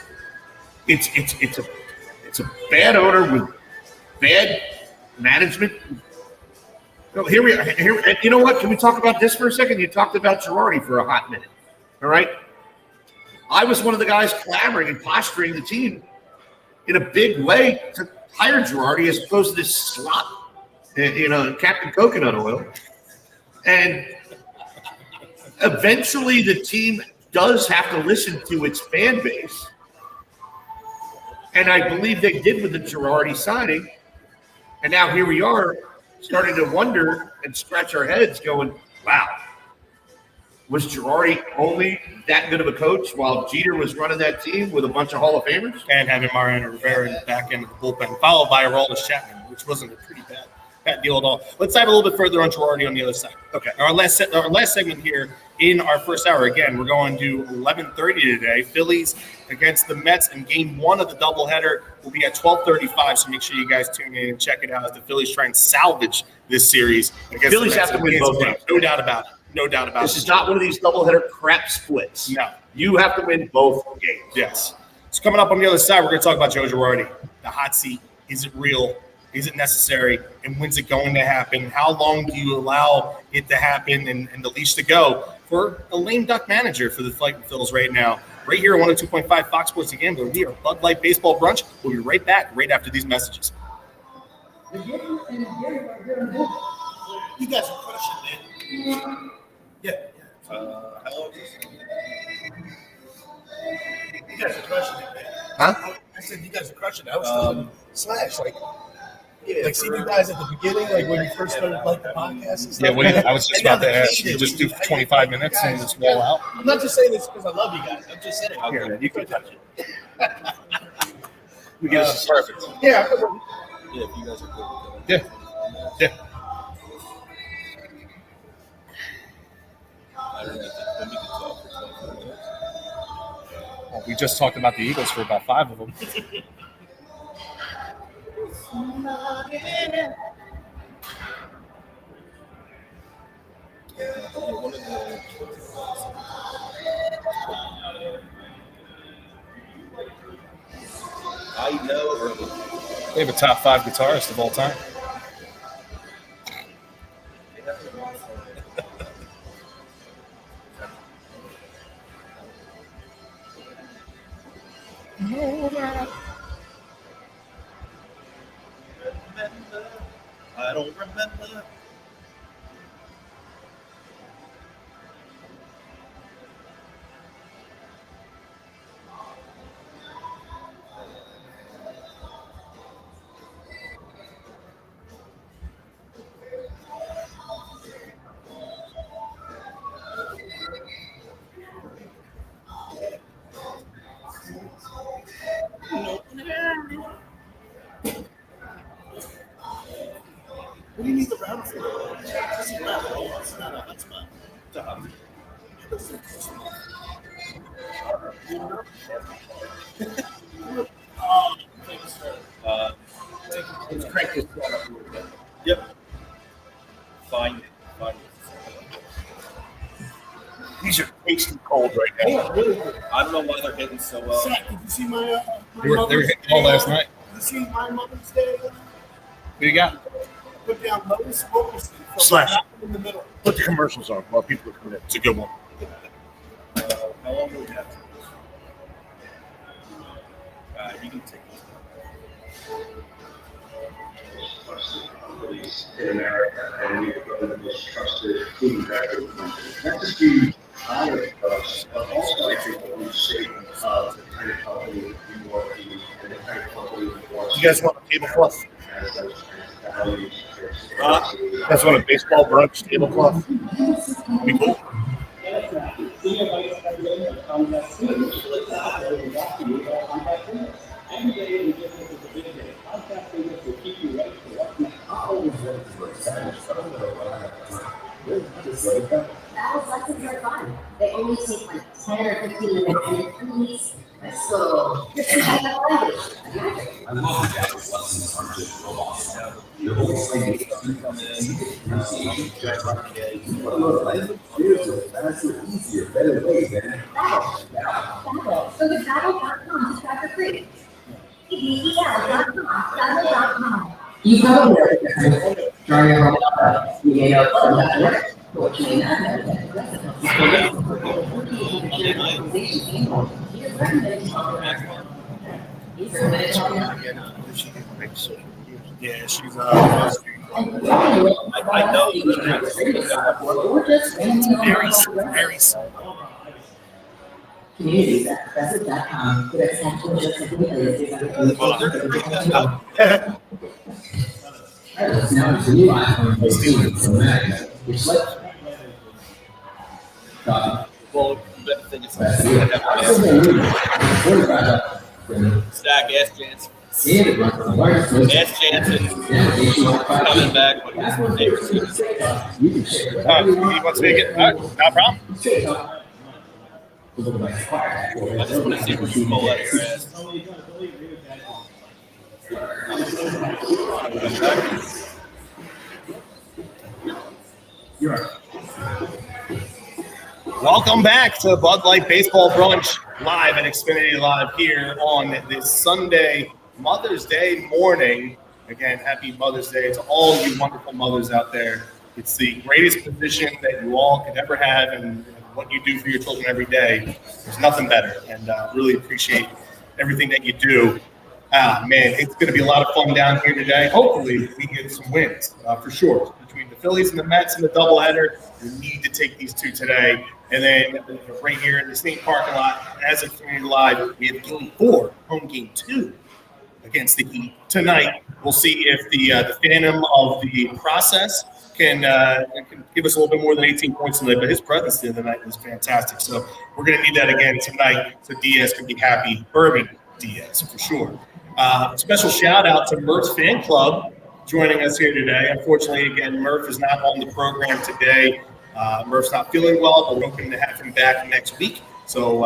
B: a bad owner with bad management. Here we are. Here, you know what? Can we talk about this for a second? You talked about Girardi for a hot minute. All right. I was one of the guys clamoring and posturing the team in a big way to hire Girardi as opposed to this slop, Captain Coconut Oil. And eventually the team does have to listen to its fan base. And I believe they did with the Girardi signing. And now here we are starting to wonder and scratch our heads going, wow, was Girardi only that good of a coach while Jeter was running that team with a bunch of Hall of Famers?
C: And having Mariano Rivera in the back end of the bullpen, followed by Aroldis Chapman, which wasn't a pretty bad deal at all. Let's dive a little bit further on Girardi on the other side. Okay. Our last segment here in our first hour. Again, we're going to 11:30 today. Phillies against the Mets, and game 1 of the doubleheader will be at 12:35. So make sure you guys tune in and check it out as the Phillies try and salvage this series.
B: Phillies have to win both games.
C: No doubt about it. No doubt about it.
B: This is not one of these doubleheader crap splits.
C: No.
B: You have to win both games.
C: Yes. So coming up on the other side, we're going to talk about Joe Girardi. The hot seat. Is it real? Is it necessary? And when's it going to happen? How long do you allow it to happen and the leash to go for a lame duck manager for the Fighting Phils right now? Right here on 102.5 Fox Sports The Gambler. We are Bud Light Baseball Brunch. We'll be right back right after these messages.
G: You guys are crushing, man. Yeah.
A: How old is this?
G: You guys are crushing it, man.
B: Huh?
G: I said, you guys are crushing it. I was telling Slash, like seeing you guys at the beginning, like when you first started like the podcast and stuff.
C: Yeah, I was just about to ask you, just do 25 minutes and just roll out.
G: I'm not just saying this because I love you guys. I'm just saying.
B: Here, man, you can touch it.
C: We get this perfect.
G: Yeah.
A: Yeah, if you guys are good with it.
C: Yeah.
A: I don't know when we can talk for 25 minutes.
C: Well, we just talked about the Eagles for about 5 of them.
A: One of the I know early.
C: They have a top 5 guitarist of all time.
A: I don't remember.
G: What do you need the round for? This is not it's not a hot spot.
A: It's a hot
G: Let's crank this one up a little bit.
A: Yep. Fine.
B: These are tasty cold right now.
G: Yeah, really good.
A: I don't know why they're hitting so well.
G: Zach, did you see my
C: They were hitting all last night.
G: Did you see my Mother's Day?
C: Who you got?
G: Put down Lowe's Wilkerson from
B: Slash.
G: in the middle.
B: Put the commercials on while people are coming in. It's a good one.
A: How long do we have? You can take this.
F: In America, and we are the most trusted food and beverage company. Not just we honor us, but also I think that we shape the kind of company we want to be and the kind of company we want to
B: You guys want a tablecloth?
F: have those kinds of values.
B: You guys want a baseball brunch tablecloth? Be cool.
H: Battles lessons are fun. They only take like 10 or 15 minutes, and it's really so just to have that language.
I: I love that battles lessons aren't just robots. You're always like, faster, easier, better way, man.
H: Battle. So the battle.com to start for free. BBL.com. You probably know starting from you may know what you may not know.
C: Yeah, she's
A: I know
C: very
H: Communities.com. That's actually just a
I: Now it's a new iPhone 14 Pro Max, which lets
A: well, the thing is, Stack, ask Jansen. Ask Jansen. Coming back when he's neighbors.
C: He wants me to get no problem.
A: I just want to see what you pull out of your ass.
C: Welcome back to Bud Light Baseball Brunch live at Xfinity Live here on this Sunday Mother's Day morning. Again, happy Mother's Day to all you wonderful mothers out there. It's the greatest position that you all could ever have, and what you do for your children every day. There's nothing better, and really appreciate everything that you do. Man, it's going to be a lot of fun down here today. Hopefully, we get some wins for sure. Between the Phillies and the Mets and the doubleheader, we need to take these two today. And then right here in the state parking lot, as a Community Live, we have Game 4, home Game 2 against the Heat tonight. We'll see if the Phantom of the process can give us a little bit more than 18 points tonight. But his presence the other night was fantastic. So we're going to need that again tonight so Diaz can be happy. Bourbon Diaz, for sure. Special shout out to Murph's fan club joining us here today. Unfortunately, again, Murph is not on the program today. Murph's not feeling well, but we're hoping to have him back next week. So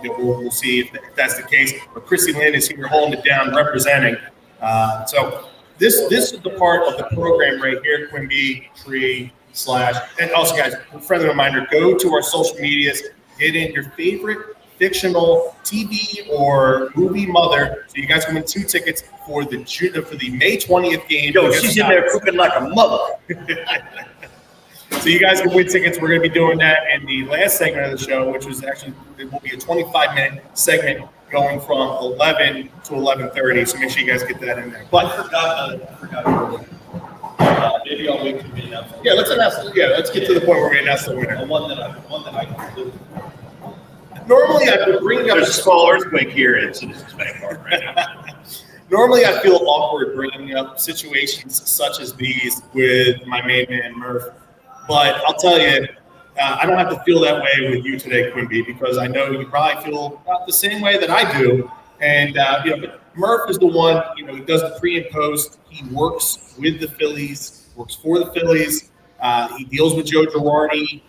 C: we'll see if that's the case. But Chrissy Lynn is here holding it down, representing. So this is the part of the program right here, Quimby, Tree, / and also, guys, a friendly reminder, go to our social medias, get in your favorite fictional TV or movie mother, so you guys can win 2 tickets for the May 20th game.
B: Yo, she's in there cooking like a mother.
C: So you guys can win tickets. We're going to be doing that in the last segment of the show, which was actually, it will be a 25-minute segment going from 11 to 11:30. So make sure you guys get that in there. But
A: I forgot. Maybe I'll wait to be announced.
C: yeah, let's get to the point where we announce the winner.
A: The one that I can do.
C: Normally, I would bring up
B: There's a small earthquake here in Citizens Bank Park right now.
C: Normally, I feel awkward bringing up situations such as these with my main man, Murph. But I'll tell you, I don't have to feel that way with you today, Quimby, because I know you probably feel about the same way that I do. And, but Murph is the one, he does the pre and post. He works with the Phillies, works for the Phillies. He deals with Joe Girardi.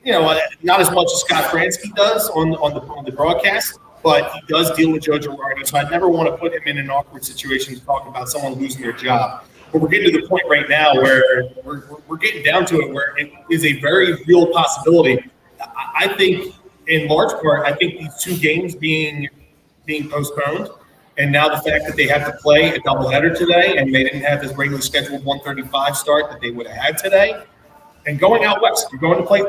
C: Not as much as Scott Fransky does on the broadcast, but he does deal with Joe Girardi. So I never want to put him in an awkward situation to talk about someone losing their job. But we're getting to the point right now where we're getting down to it where it is a very real possibility. I think, in large part, these 2 games being postponed, and now the fact that they have to play a doubleheader today, and they didn't have this regularly scheduled 1:35 start that they would have had today, and going out west, you're going to play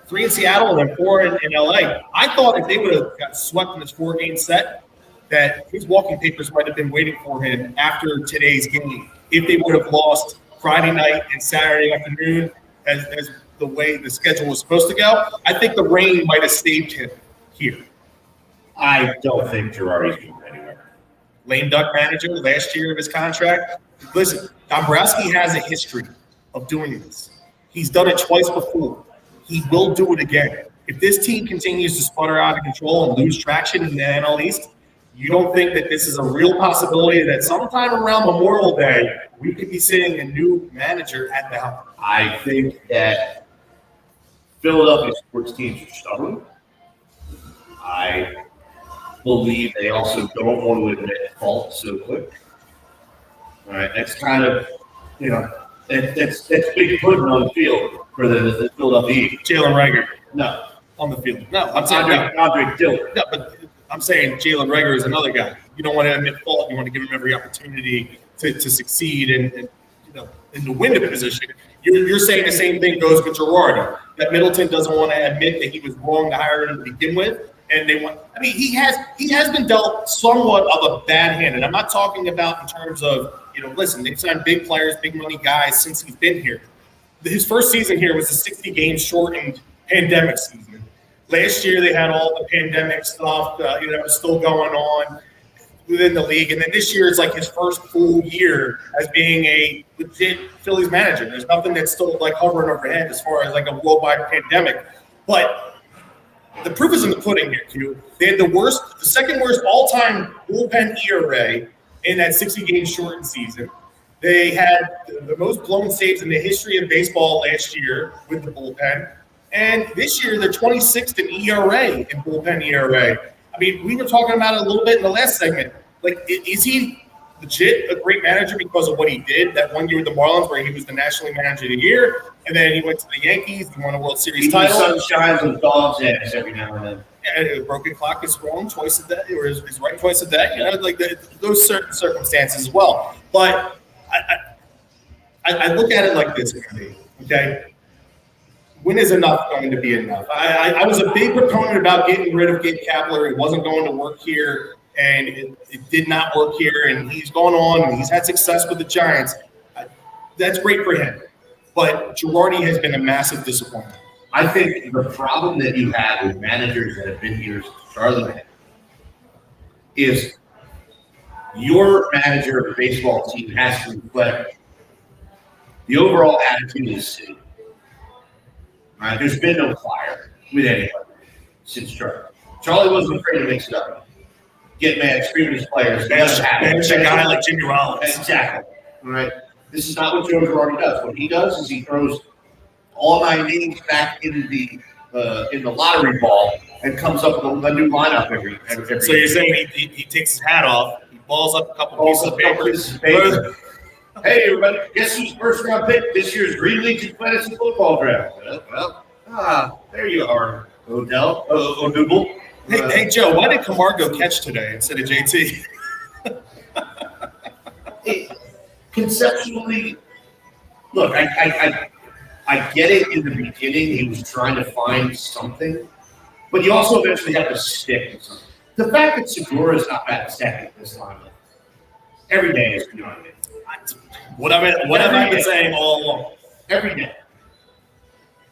C: 3 in Seattle and then 4 in LA. I thought if they would have got swept in this 4-game set, that his walking papers might have been waiting for him after today's game. If they would have lost Friday night and Saturday afternoon as the way the schedule was supposed to go, I think the rain might have saved him here.
B: I don't think Girardi's going anywhere.
C: Lame duck manager, last year of his contract. Listen, Dombrowski has a history of doing this. He's done it twice before. He will do it again. If this team continues to sputter out of control and lose traction in the NL East, you don't think that this is a real possibility that sometime around Memorial Day, we could be seeing a new manager at the helm?
B: I think that Philadelphia sports teams are stubborn. I believe they also don't want to admit fault so quick. All right, that's kind of, that's big pudding on the field for the Philadelphia Eagles.
C: Jalen Reagor.
B: No.
C: On the field. No, I'm saying
B: Andre Dillon.
C: No, but I'm saying Jalen Reagor is another guy. You don't want to admit fault. You want to give him every opportunity to succeed and in the win position. You're saying the same thing goes with Girardi. That Middleton doesn't want to admit that he was wrong to hire him to begin with. And he has been dealt somewhat of a bad hand. And I'm not talking about in terms of, listen, they've signed big players, big money guys since he's been here. His first season here was a 60-game shortened pandemic season. Last year, they had all the pandemic stuff, still going on within the league. And then this year, it's like his first full year as being a legit Phillies manager. There's nothing that's still hovering overhead as far as a worldwide pandemic. But the proof is in the pudding here, Q. They had the second worst all-time bullpen ERA in that 60-game shortened season. They had the most blown saves in the history of baseball last year with the bullpen. And this year, they're 26th in ERA, in bullpen ERA. We were talking about it a little bit in the last segment. Is he legit a great manager because of what he did that one year with the Marlins where he was the National Manager of the Year, and then he went to the Yankees and won a World Series title?
B: The sun shines with dogs' ass every now and then.
C: Yeah, a broken clock is wrong twice a day, or is right twice a day. Those certain circumstances as well. But I look at it like this, okay? When is enough going to be enough? I was a big proponent about getting rid of Gabe Kapler. It wasn't going to work here. and it did not work here. And he's gone on, and he's had success with the Giants. That's great for him. But Girardi has been a massive disappointment.
B: I think the problem that you have with managers that have been here since Charlie Manny is your manager of a baseball team has to reflect the overall attitude of the city. Right? There's been no fire with anybody since Charlie. Charlie wasn't afraid to mix it up. Get mad, scream at his players.
C: Bench a guy like Jimmy Rollins.
B: Exactly. All right. This is not what Joe Girardi does. What he does is he throws all 9 names back in the lottery ball and comes up with a new lineup every
C: So you're saying he takes his hat off, he balls up a couple pieces of paper.
B: Hey, everybody, guess who's first round pick this year's Green Legion Fantasy Football Draft? There you are, Odell, O'Dougal.
C: Hey, Joe, why did Camargo catch today instead of JT?
B: Conceptually, look, I get it in the beginning. He was trying to find something, but you also eventually have to stick with something. The fact that Segura is not back second this lineup every day is good.
C: What have I been saying all along?
B: Every day.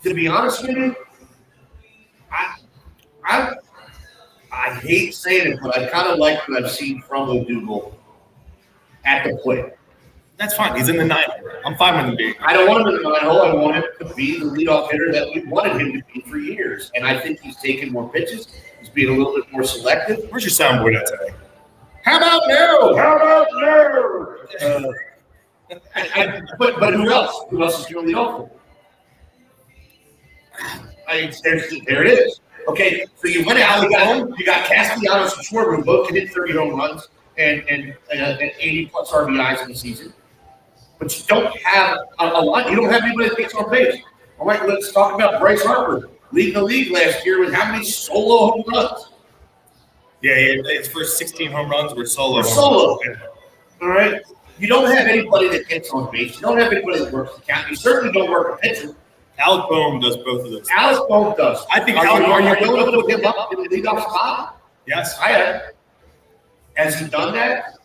B: To be honest with you, I hate saying it, but I kind of like what I've seen from O'Dougal at the plate.
C: That's fine. He's in the 9th. I'm fine with him being.
B: I don't want him in the 9 hole. I want him to be the leadoff hitter that we wanted him to be for years. And I think he's taking more pitches. He's being a little bit more selective.
C: Where's your soundboard at today?
B: How about no? How about no? But who else? Who else is doing the awful? There it is. Okay, so you went out. You got Castellanos and Schwarber, who both can hit 30 home runs and 80 plus RBIs in the season. But you don't have a lot. You don't have anybody that gets on base. All right, let's talk about Bryce Harper, leading the league last year with how many solo home runs?
C: Yeah, his first 16 home runs were solo.
B: All right. You don't have anybody that gets on base. You don't have anybody that works the count. You certainly don't work a pitcher.
C: Alec Boehm does both of those.
B: Alec Boehm does.
C: I think.
B: Are you willing to put him up in the leadoff spot?
C: Yes,
B: I am. Has he done that?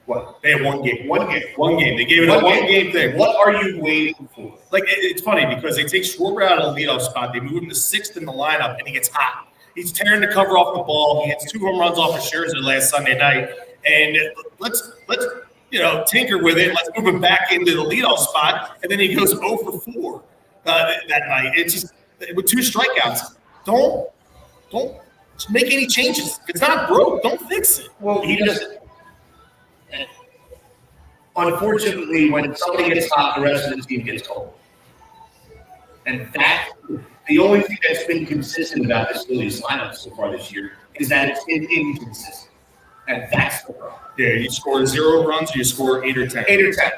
C: What? They have one game.
B: One game.
C: They gave it a one-game thing.
B: What are you waiting for?
C: Like, it's funny because they take Schwarber out of the leadoff spot. They move him to 6th in the lineup, and he gets hot. He's tearing the cover off the ball. He hits 2 home runs off of Scherzer last Sunday night. And let's tinker with it. Let's move him back into the leadoff spot. And then he goes 0 for 4 that night. It's just with 2 strikeouts. Don't make any changes. If it's not broke, don't fix it.
B: Well, he doesn't. Unfortunately, when somebody gets hot, the rest of the team gets cold. And the only thing that's been consistent about this Phillies lineup so far this year is that it's been inconsistent. And that's the problem.
C: Yeah, you score 0 runs or you score 8 or 10.
B: 8 or 10.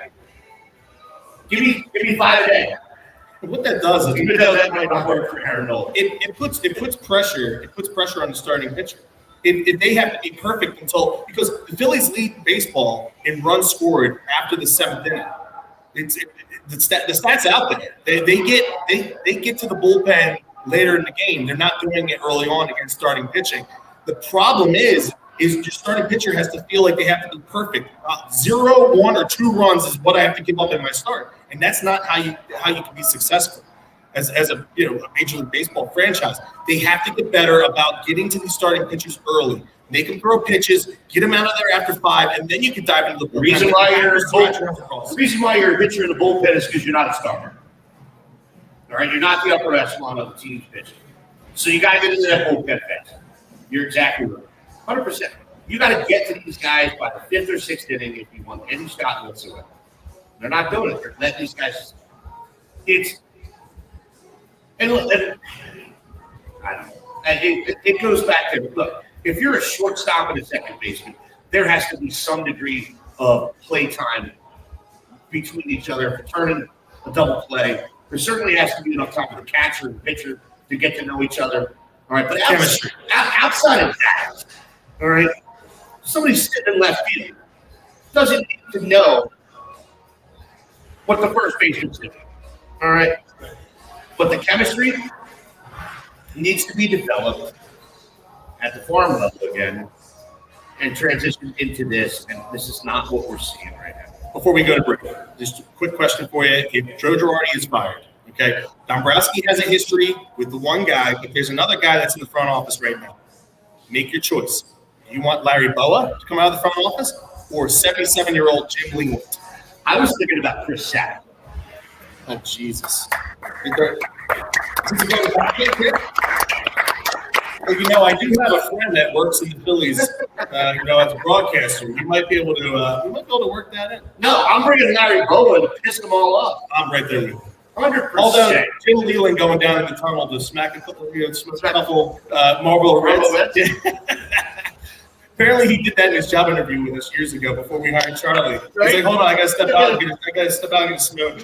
B: Give me 5 a day.
C: What that does is
B: even though that might not work for Aaron Nola.
C: It puts pressure. It puts pressure on the starting pitcher. If they have to be perfect because the Phillies lead baseball in runs scored after the 7th inning. The stats out there. They get to the bullpen later in the game. They're not doing it early on against starting pitching. The problem is your starting pitcher has to feel like they have to be perfect. 0, 1, or 2 runs is what I have to give up in my start, and that's not how you can be successful as a Major League Baseball franchise. They have to get better about getting to these starting pitchers early. Make them throw pitches, get them out of there after 5, and then you can dive into the bullpen.
B: The reason why you're a pitcher in the bullpen is because you're not a starter. All right, you're not the upper echelon of the team's pitching. So you got to get into that bullpen fast. You're exactly right. 100%. You got to get to these guys by the 5th or 6th inning if you want any shot whatsoever. They're not doing it. They're letting these guys. I don't know. It goes back to, look, if you're a shortstop and a second baseman, there has to be some degree of play time between each other, turning a double play. There certainly has to be enough time for the catcher and the pitcher to get to know each other. All right, but outside of that, all right, somebody sitting in left field doesn't need to know what the first baseman's doing. All right, but the chemistry needs to be developed at the farm level again and transition into this, and this is not what we're seeing right now.
C: Before we go to break, just a quick question for you. If Joe Girardi is fired, okay, Dombrowski has a history with the one guy, but there's another guy that's in the front office right now. Make your choice. Do you want Larry Boa to come out of the front office or 77-year-old Jim Leland?
B: I was thinking about Chris Sapp.
C: Oh, Jesus. Well, you know, I do have a friend that works in the Phillies, as a broadcaster. You might be able to work that in.
B: No, I'm bringing Larry Boa to piss them all up.
C: I'm right there with you.
B: 100%.
C: Although Jim Leland going down in the tunnel to smack a couple Marlboro Reds. Apparently, he did that in his job interview with us years ago before we hired Charlie. He's like, "Hold on, I gotta step out and get a smoke."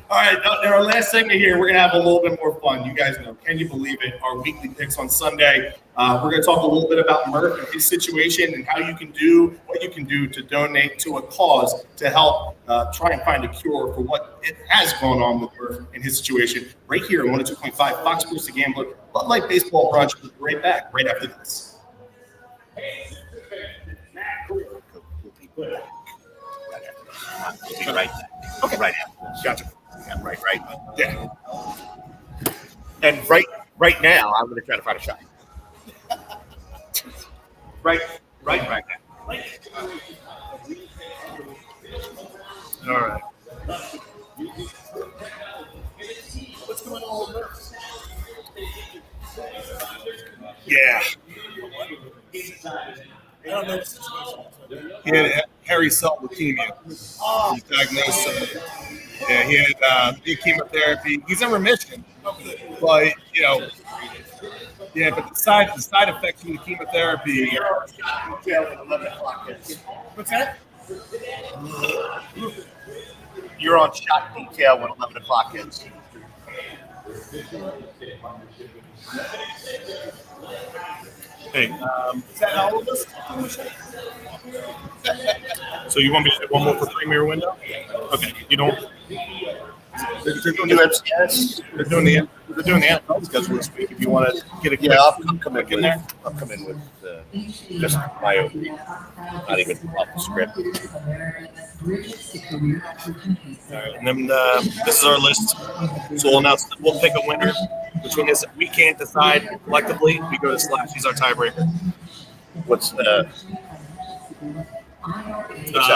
C: All right, in our last segment here, we're gonna have a little bit more fun. You guys know, can you believe it? Our weekly picks on Sunday. We're gonna talk a little bit about Murph and his situation and how you can do what you can do to donate to a cause to help try and find a cure for what it has gone on with Murph and his situation. Right here on 102.5 Fox Sports The Gambler, Bud Light Baseball Brunch. We'll be right back right after this.
B: Right. Okay. Right. Gotcha. Yeah, right. Yeah. And right now, I'm going to try to find a shot. Right now.
C: All right.
G: What's going on with Murph?
C: Yeah.
G: I don't know the situation.
C: He had hairy cell leukemia. He was diagnosed. He had chemotherapy. He's in remission, but but the side effects from the chemotherapy.
G: What's that?
B: You're on shot detail when 11 o'clock hits.
C: Hey,
G: Is that all of us?
C: so you want me to do one more for Premier Window? Okay, you don't. They're doing They're doing the NFL schedule this week. If you want to get a quick,
B: I'll come in
C: in there.
B: I'll come in with just my own, not even off the script.
C: All right, and then this is our list. So we'll pick a winner. Which one is it? We can't decide collectively. We go to Slash. He's our tiebreaker.
B: What's that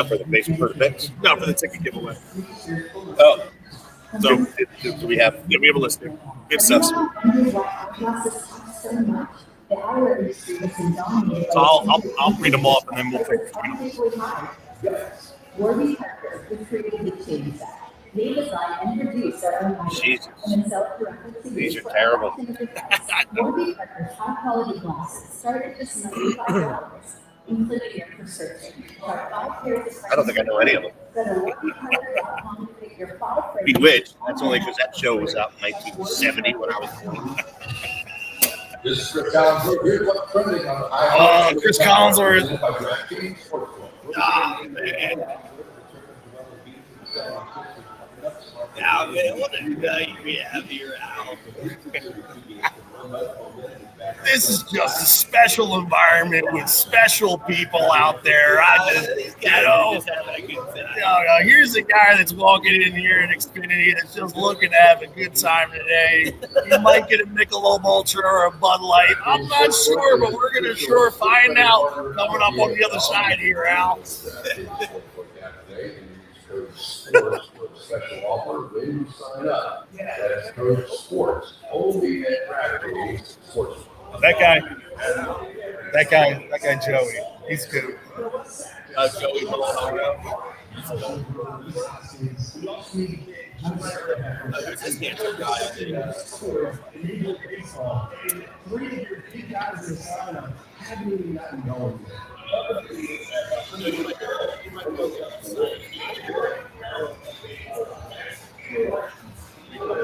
B: for the base for the picks?
C: No, for the ticket giveaway.
B: Oh,
C: So
B: do we have?
C: yeah, we have a list here. Good stuff. So I'll read them off and then we'll pick between them.
E: Warby Parker, who created the change that. They design and produce our own items
B: Jesus.
E: and then sell directly to
B: These
E: you
B: are
E: for
B: terrible.
E: Warby Parker's high-quality glasses start at just $95, including your prescription. Buy 5 pairs of
B: I don't think I know any of them.
E: Go to warbyparker.com to pick your 5 frames.
B: Bewitched. That's only because that show was out in 1970 when I was born.
I: This is Chris Collinsworth. Here's what's trending on
C: Chris Collinsworth.
A: Now, man, what a night we have here, Al.
C: This is just a special environment with special people out there.
A: Just having a good time.
C: Here's a guy that's walking in here at Xfinity that's just looking to have a good time today. You might get a Michelob Ultra or a Bud Light. I'm not sure, but we're going to sure find out coming up on the other side here, Al.
I: Sports for a special offer when you sign up. That's code sports only at DraftKings Sports.
C: That guy Joey, he's good.
A: Joey Bolsonaro. Who's this handsome guy?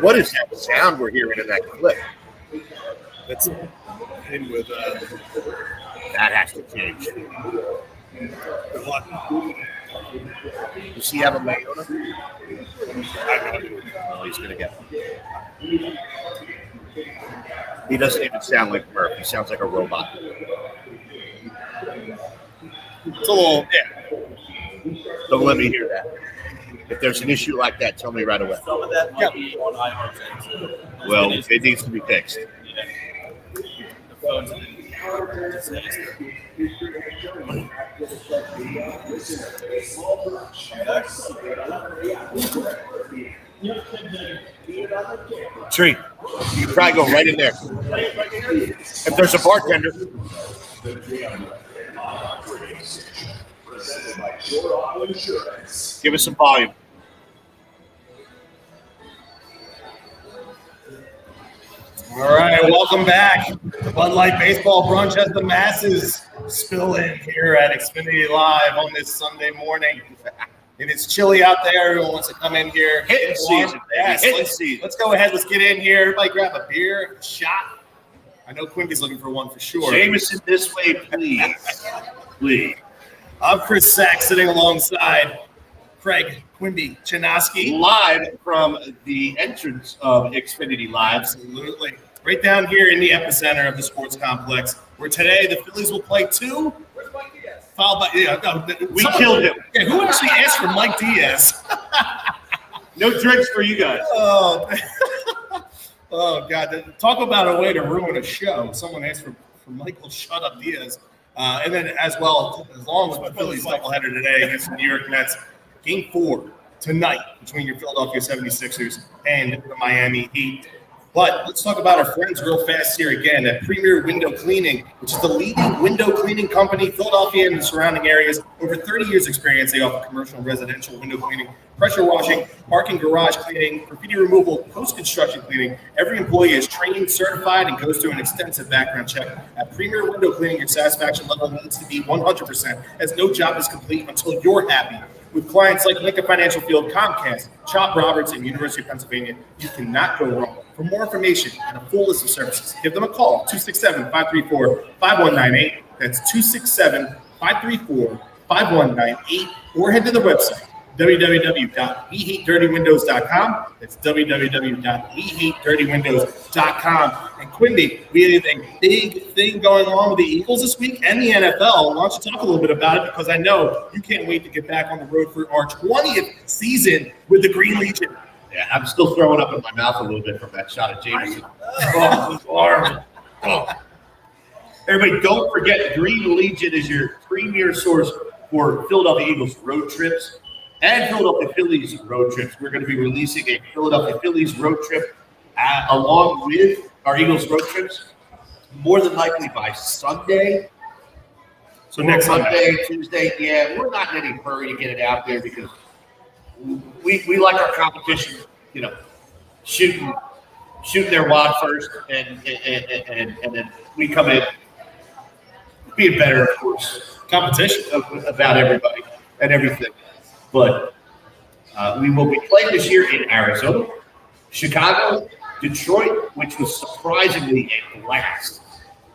B: What is that sound we're hearing in that clip?
C: That's in with
B: That has to change.
C: good luck.
B: Does he have a Mayona? Oh, he's gonna get one. He doesn't even sound like Murph. He sounds like a robot.
C: It's a little, yeah.
B: Don't let me hear that. If there's an issue like that, tell me right away.
A: Some of that might be on iHeart's end too.
B: Well, it needs to be fixed.
A: Yeah. The phone's in disaster.
B: Tree, you can probably go right in there. If there's a bartender. Give us some volume.
C: All right, welcome back. The Bud Light Baseball Brunch as the masses spill in here at Xfinity Live on this Sunday morning. It is chilly out there. Everyone wants to come in here.
B: Hitting season, baby.
C: Yes,
B: Hitting season.
C: let's go ahead. Let's get in here. Everybody grab a beer, a shot. I know Quimby's looking for one for sure.
B: Jameson, this way, please. Please.
C: I'm Chris Sachs, sitting alongside Craig Quimby Chinaski.
B: Live from the entrance of Xfinity Live.
C: Absolutely. Right down here in the epicenter of the sports complex, where today the Phillies will play two. Followed by,
B: We killed him.
C: Yeah, who actually asked for Mike Diaz?
B: No drinks for you guys.
C: Oh, oh God. Talk about a way to ruin a show. Someone asked for Michael Shut Up Diaz. And then as well, as long as the Phillies doubleheader today against the New York Mets, Game 4 tonight between your Philadelphia 76ers and the Miami Heat. But let's talk about our friends real fast here again at Premier Window Cleaning, which is the leading window cleaning company, Philadelphia and the surrounding areas. Over 30 years experience, they offer commercial and residential window cleaning, pressure washing, parking garage cleaning, graffiti removal, post-construction cleaning. Every employee is trained, certified, and goes through an extensive background check. At Premier Window Cleaning, your satisfaction level needs to be 100%, as no job is complete until you're happy. With clients like Lincoln Financial Field, Comcast, Chop Roberts, and University of Pennsylvania, you cannot go wrong. For more information and a full list of services, give them a call, 267-534-5198. That's 267-534-5198. Or head to the website, www.wehatedirtywindows.com. That's www.wehatedirtywindows.com. And Quimby, we have a big thing going on with the Eagles this week and the NFL. Why don't you talk a little bit about it? Because I know you can't wait to get back on the road for our 20th season with the Green Legion.
B: Yeah, I'm still throwing up in my mouth a little bit from that shot of Jameson. Everybody, don't forget, Green Legion is your premier source for Philadelphia Eagles road trips and Philadelphia Phillies road trips. We're going to be releasing a Philadelphia Phillies road trip along with our Eagles road trips, more than likely by Sunday.
C: So next
B: Monday, Tuesday, yeah, we're not in any hurry to get it out there because we like our competition, shooting their wad first, and then we come in being better, of course, competition about everybody and everything. But we will be playing this year in Arizona, Chicago, Detroit, which was surprisingly a blast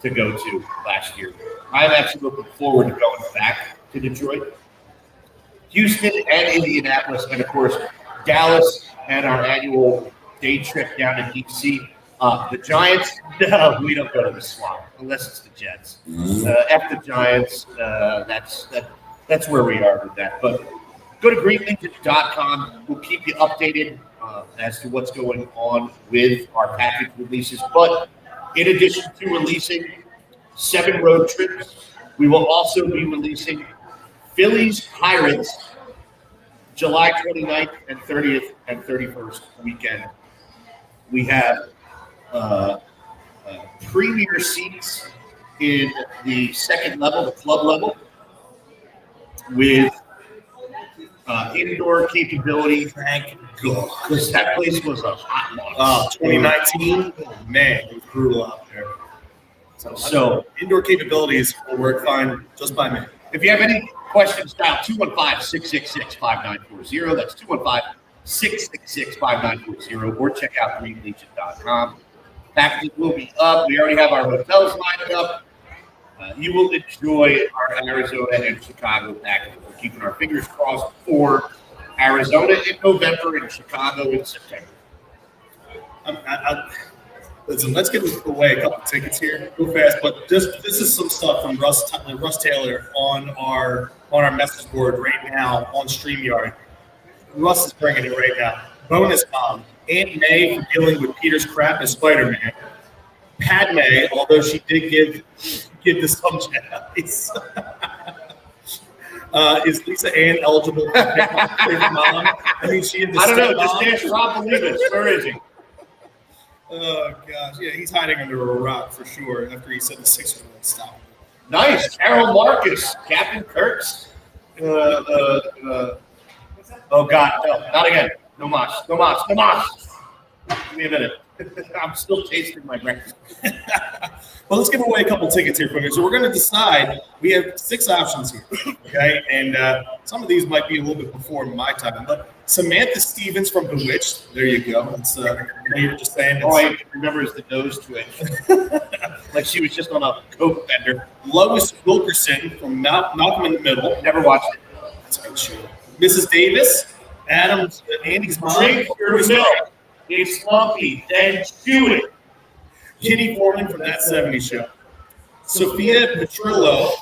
B: to go to last year. I'm actually looking forward to going back to Detroit, Houston, and Indianapolis, and of course Dallas, and our annual day trip down to D.C. The Giants, no, we don't go to the Swamp unless it's the Jets. F the Giants, that's where we are with that. But go to greenlegion.com. We'll keep you updated as to what's going on with our package releases. But in addition to releasing 7 road trips, we will also be releasing Phillies Pirates July 29th and 30th and 31st weekend. We have premier seats in the second level, the club level, with indoor capability. Thank God, because that place was a hot one.
C: 2019, man, it was brutal out there. So indoor capabilities will work fine just by me.
B: If you have any questions, dial 215-666-5940. That's 215-666-5940, or check out greenlegion.com. Packages will be up. We already have our hotels lined up. You will enjoy our Arizona and Chicago packages. We're keeping our fingers crossed for Arizona in November and Chicago in September.
C: Listen, let's give away a couple tickets here real fast. But this is some stuff from Russ Taylor on our on our message board right now on StreamYard. Russ is bringing it right now. Bonus mom, Aunt May for dealing with Peter's crap as Spider-Man. Padme, although she did give the subject. Is Lisa Ann eligible for his mom? I mean, she is the
B: I don't know.
C: stepmom.
B: Just ask Rob Believers. Where is he?
C: Oh, gosh. Yeah, he's hiding under a rock for sure after he said the Sixers would stop.
B: Nice. Carol Marcus. Captain Kirk's. Oh, God. No, not again. No mas. No mas. No mas. Give me a minute. I'm still tasting my breakfast.
C: Well, let's give away a couple tickets here, folks. So we're going to decide. We have 6 options here, okay? And some of these might be a little bit before my time. But Samantha Stevens from Bewitched. There you go. It's, you were just saying.
B: All I remember is the nose twitch. Like she was just on a coke bender.
C: Lois Wilkerson from Malcolm in the Middle.
B: Never watched it.
C: That's a good show. Mrs. Davis. Andy's mom.
B: Drink your milk. It's lumpy. Then chew it.
C: Kitty Foreman from That 70s Show. Sophia Petrillo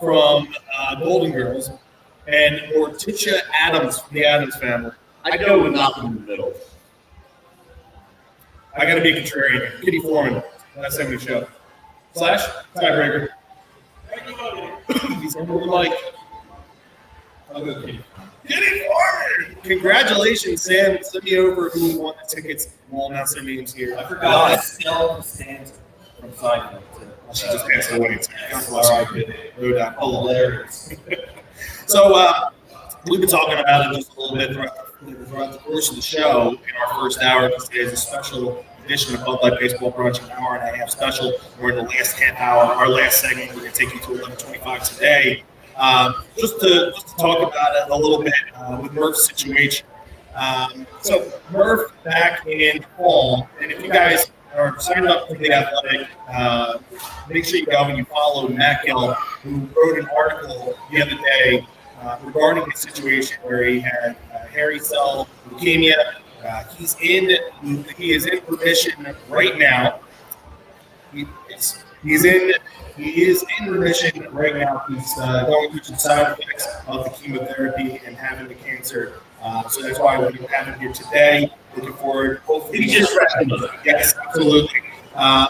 C: from Golden Girls. And Morticia Adams from the Addams Family.
B: I go with Malcolm in the Middle.
C: I got to be a contrarian. Kitty Foreman, That 70s Show. Slash, tiebreaker. He's over the mic. I'll go Kitty. Kitty Foreman! Congratulations, Sam. Send me over who won the tickets. We'll announce their names here.
A: I forgot Estelle Costanza from Seinfeld.
C: She just passed away. No doubt.
A: Hilarious.
C: So we've been talking about it just a little bit throughout the course of the show in our first hour. Today is a special edition of Bud Light Baseball Brunch, an hour and a half special. We're in the last half hour. Our last segment, we're going to take you to 11:25 today. Just to talk about it a little bit with Murph's situation. So Murph back in fall, and if you guys are signed up for the Athletic, make sure you go and you follow Matt Gill, who wrote an article the other day regarding his situation where he had hairy cell leukemia. He is in remission right now. He is in remission right now. He's going through some side effects of the chemotherapy and having the cancer. So that's why we have him here today. Looking forward. Hopefully,
B: He just rested.
C: Yes, absolutely.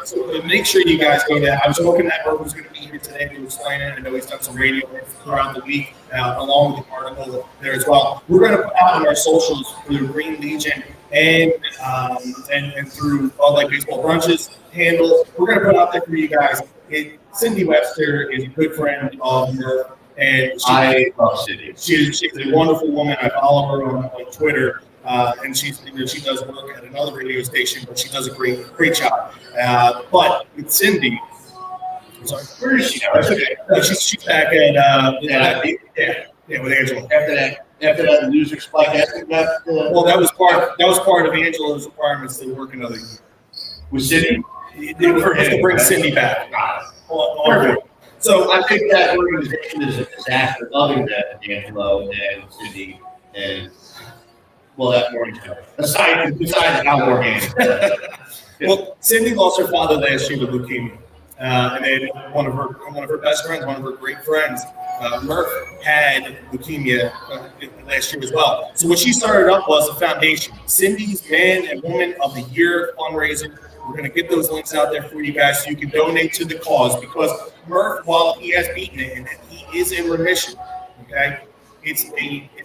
C: So make sure you guys go there. I was hoping that Murph was going to be here today to explain it. I know he's done some radio throughout the week, along with the article there as well. We're going to put out on our socials through Green Legion and through All Like Baseball Brunches handles. We're going to put out there for you guys. Cindy Webster is a good friend of Murph, and
B: I love Cindy.
C: She's a wonderful woman. I follow her on Twitter. And she does work at another radio station, but she does a great job. But with Cindy, I'm sorry, where is she now? That's okay. She's back at with Angela.
B: After that loser spike,
C: Well, that was part of Angela's requirements to work another year.
B: with Cindy.
C: It was to bring Cindy back.
B: So I think that organization is a disaster, other than Angelo and Cindy and that morning show. Besides Al Morgan.
C: Well, Cindy lost her father last year to leukemia, and then one of her best friends, one of her great friends, Murph, had leukemia last year as well. So what she started up was a foundation, Cindy's Man and Woman of the Year fundraiser. We're going to get those links out there for you guys so you can donate to the cause, because Murph, while he has beaten it and he is in remission, okay, it's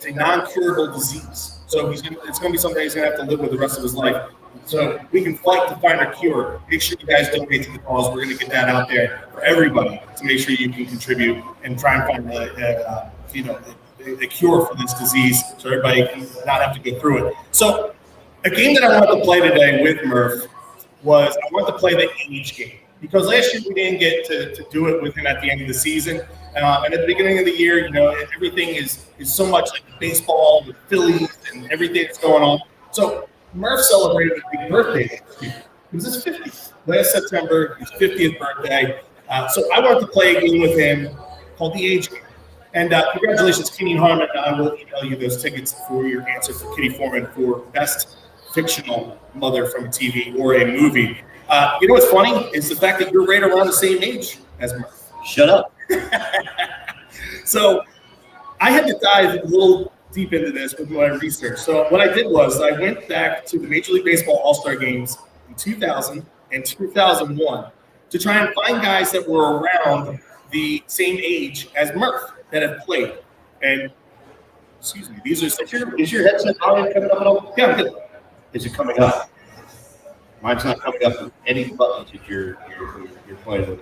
C: a non-curable disease. So it's going to be something he's going to have to live with the rest of his life. So we can fight to find a cure. Make sure you guys donate to the cause. We're going to get that out there for everybody to make sure you can contribute and try and find the cure for this disease, so everybody can not have to go through it. So a game that I wanted to play today with Murph was I wanted to play the age game, because last year we didn't get to do it with him at the end of the season. And at the beginning of the year, everything is so much like baseball with Phillies and everything that's going on. So Murph celebrated a big birthday. It was his 50th. Last September, his 50th birthday. So I wanted to play a game with him called the Age Game. And congratulations, Kenny Harmon. I will email you those tickets for your answer for Kitty Foreman for best fictional mother from a TV or a movie. You know what's funny is the fact that you're right around the same age as Murph.
B: Shut up.
C: So
G: I had to dive a little deep into this with my research. So what I did was I went back to the Major League Baseball All-Star Games in 2000 and 2001 to try and find guys that were around the same age as Murph that have played. And excuse me, these are
B: Is your headset volume coming up at all?
G: yeah, I'm good.
B: Is it coming up? Mine's not coming up with any buttons that you're playing with.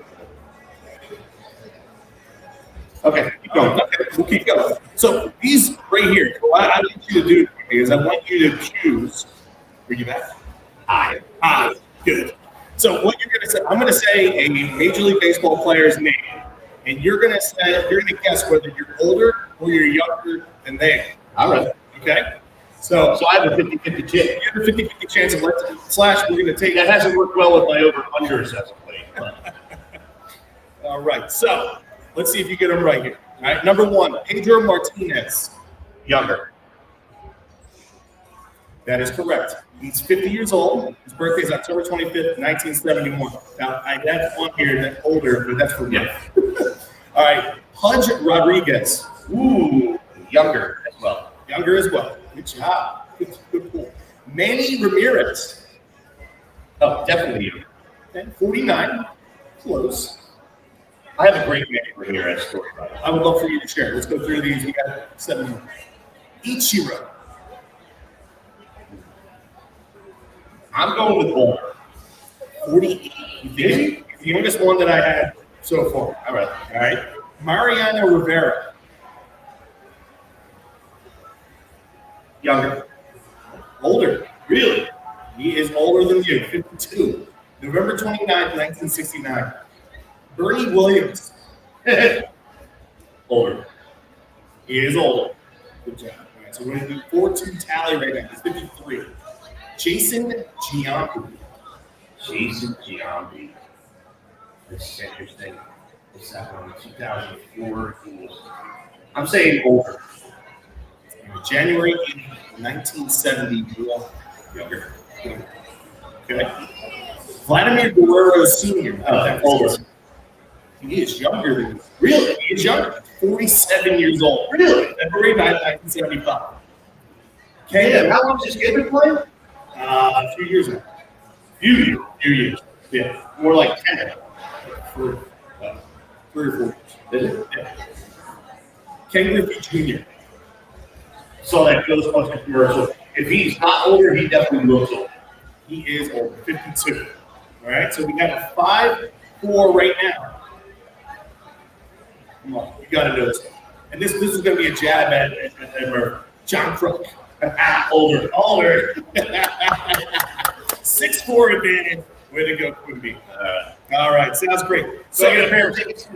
B: Okay, keep going.
G: Okay, we'll keep going. So these right here, what I need you to do is I want you to choose. Are you back? Aye. Good. So what you're gonna say, I'm gonna say a Major League Baseball player's name, and you're gonna guess whether you're older or you're younger than they are.
B: All right.
G: Okay? So
B: I have a 50-50 chance.
G: you have a 50-50 chance of Slash, we're gonna take
B: That hasn't worked well with my over-under assessment.
G: All right, so let's see if you get them right here. All right, number 1, Pedro Martinez.
B: Younger.
G: That is correct. He's 50 years old. His birthday is October 25th, 1971. Now, I have on here that older, but that's for me. All right, Pudge Rodriguez.
B: Ooh, younger as well.
G: Younger as well. Good job. Good pull. Manny Ramirez.
B: Oh, definitely younger.
G: Okay, 49. Close.
B: I have a great Manny Ramirez story about it.
G: I would love for you to share. Let's go through these. We got 7 more. Ichiro.
B: I'm going with older.
G: 48. The youngest one that I had so far.
B: All right.
G: All right. Mariano Rivera.
B: Younger.
G: Older.
B: Really?
G: He is older than you. 52. November 29th, 1969. Bernie Williams.
B: Older.
G: He is older. Good job. All right, so we're going to do 4-2 tally right now. He's 53. Jason Giambi.
B: Jason Giambi. This is interesting. It's that one, 2004. I'm saying older.
G: January 8th, 1971. Younger. Okay. Vladimir Guerrero Sr.
B: Older.
G: He is younger than you.
B: Really?
G: He is younger. 47 years old.
B: Really?
G: February 9th, 1975.
B: Okay, yeah, how long has this kid been playing?
G: A few years now.
B: Few years.
G: Yeah.
B: More like 10.
G: 3 or 4 years.
B: Is it?
G: Yeah. Ken Griffey Jr.
B: So that Ghostbusters commercial. If he's not older, he definitely looks older.
G: He is older, 52. All right, so we got a 5-4 right now. Come on, you got to know this one. And this is going to be a jab at Murph. John Crook.
B: Older.
G: 6-4 advantage. Way to go, Quimby. All right, sounds great. So,
B: I get a pair of tickets.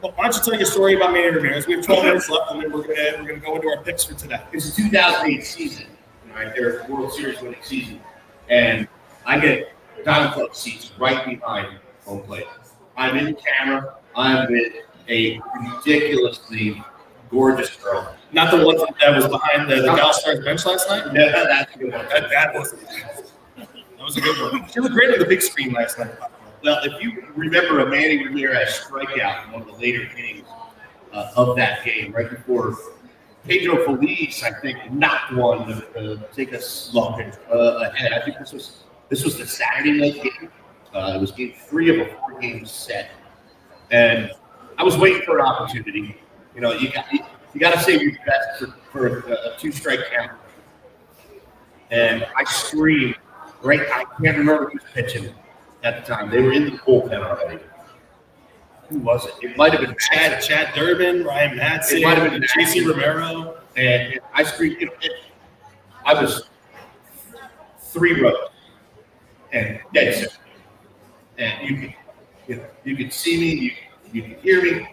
G: well, why don't you tell your story about Manny Ramirez? We have 12 minutes left, and then we're gonna go into our picks for today.
B: It's the 2008 season, right? Their World Series winning season, and I get Diamond Club seats right behind home plate. I'm in camera. I'm with a ridiculously gorgeous girl.
G: Not the one that was behind the Dallas Stars bench last night.
B: Yeah, that's a good one.
G: That was a good one. She looked great on the big screen last night.
B: Well, if you remember a Manny Ramirez strikeout in one of the later innings of that game, right before Pedro Feliz, I think, knocked one to take us ahead. I think this was the Saturday night game. It was game 3 of a 4-game set, and I was waiting for an opportunity. You know, you got to save your best for a 2-strike count. And I screamed. Right, I can't remember who was pitching at the time. They were in the bullpen already. Who was it? It might have been
G: Chad Durbin, Ryan Madsen,
B: It might have been
G: JC Romero.
B: And I screamed. I was 3 rows and dead center. And you could see me, you could hear me.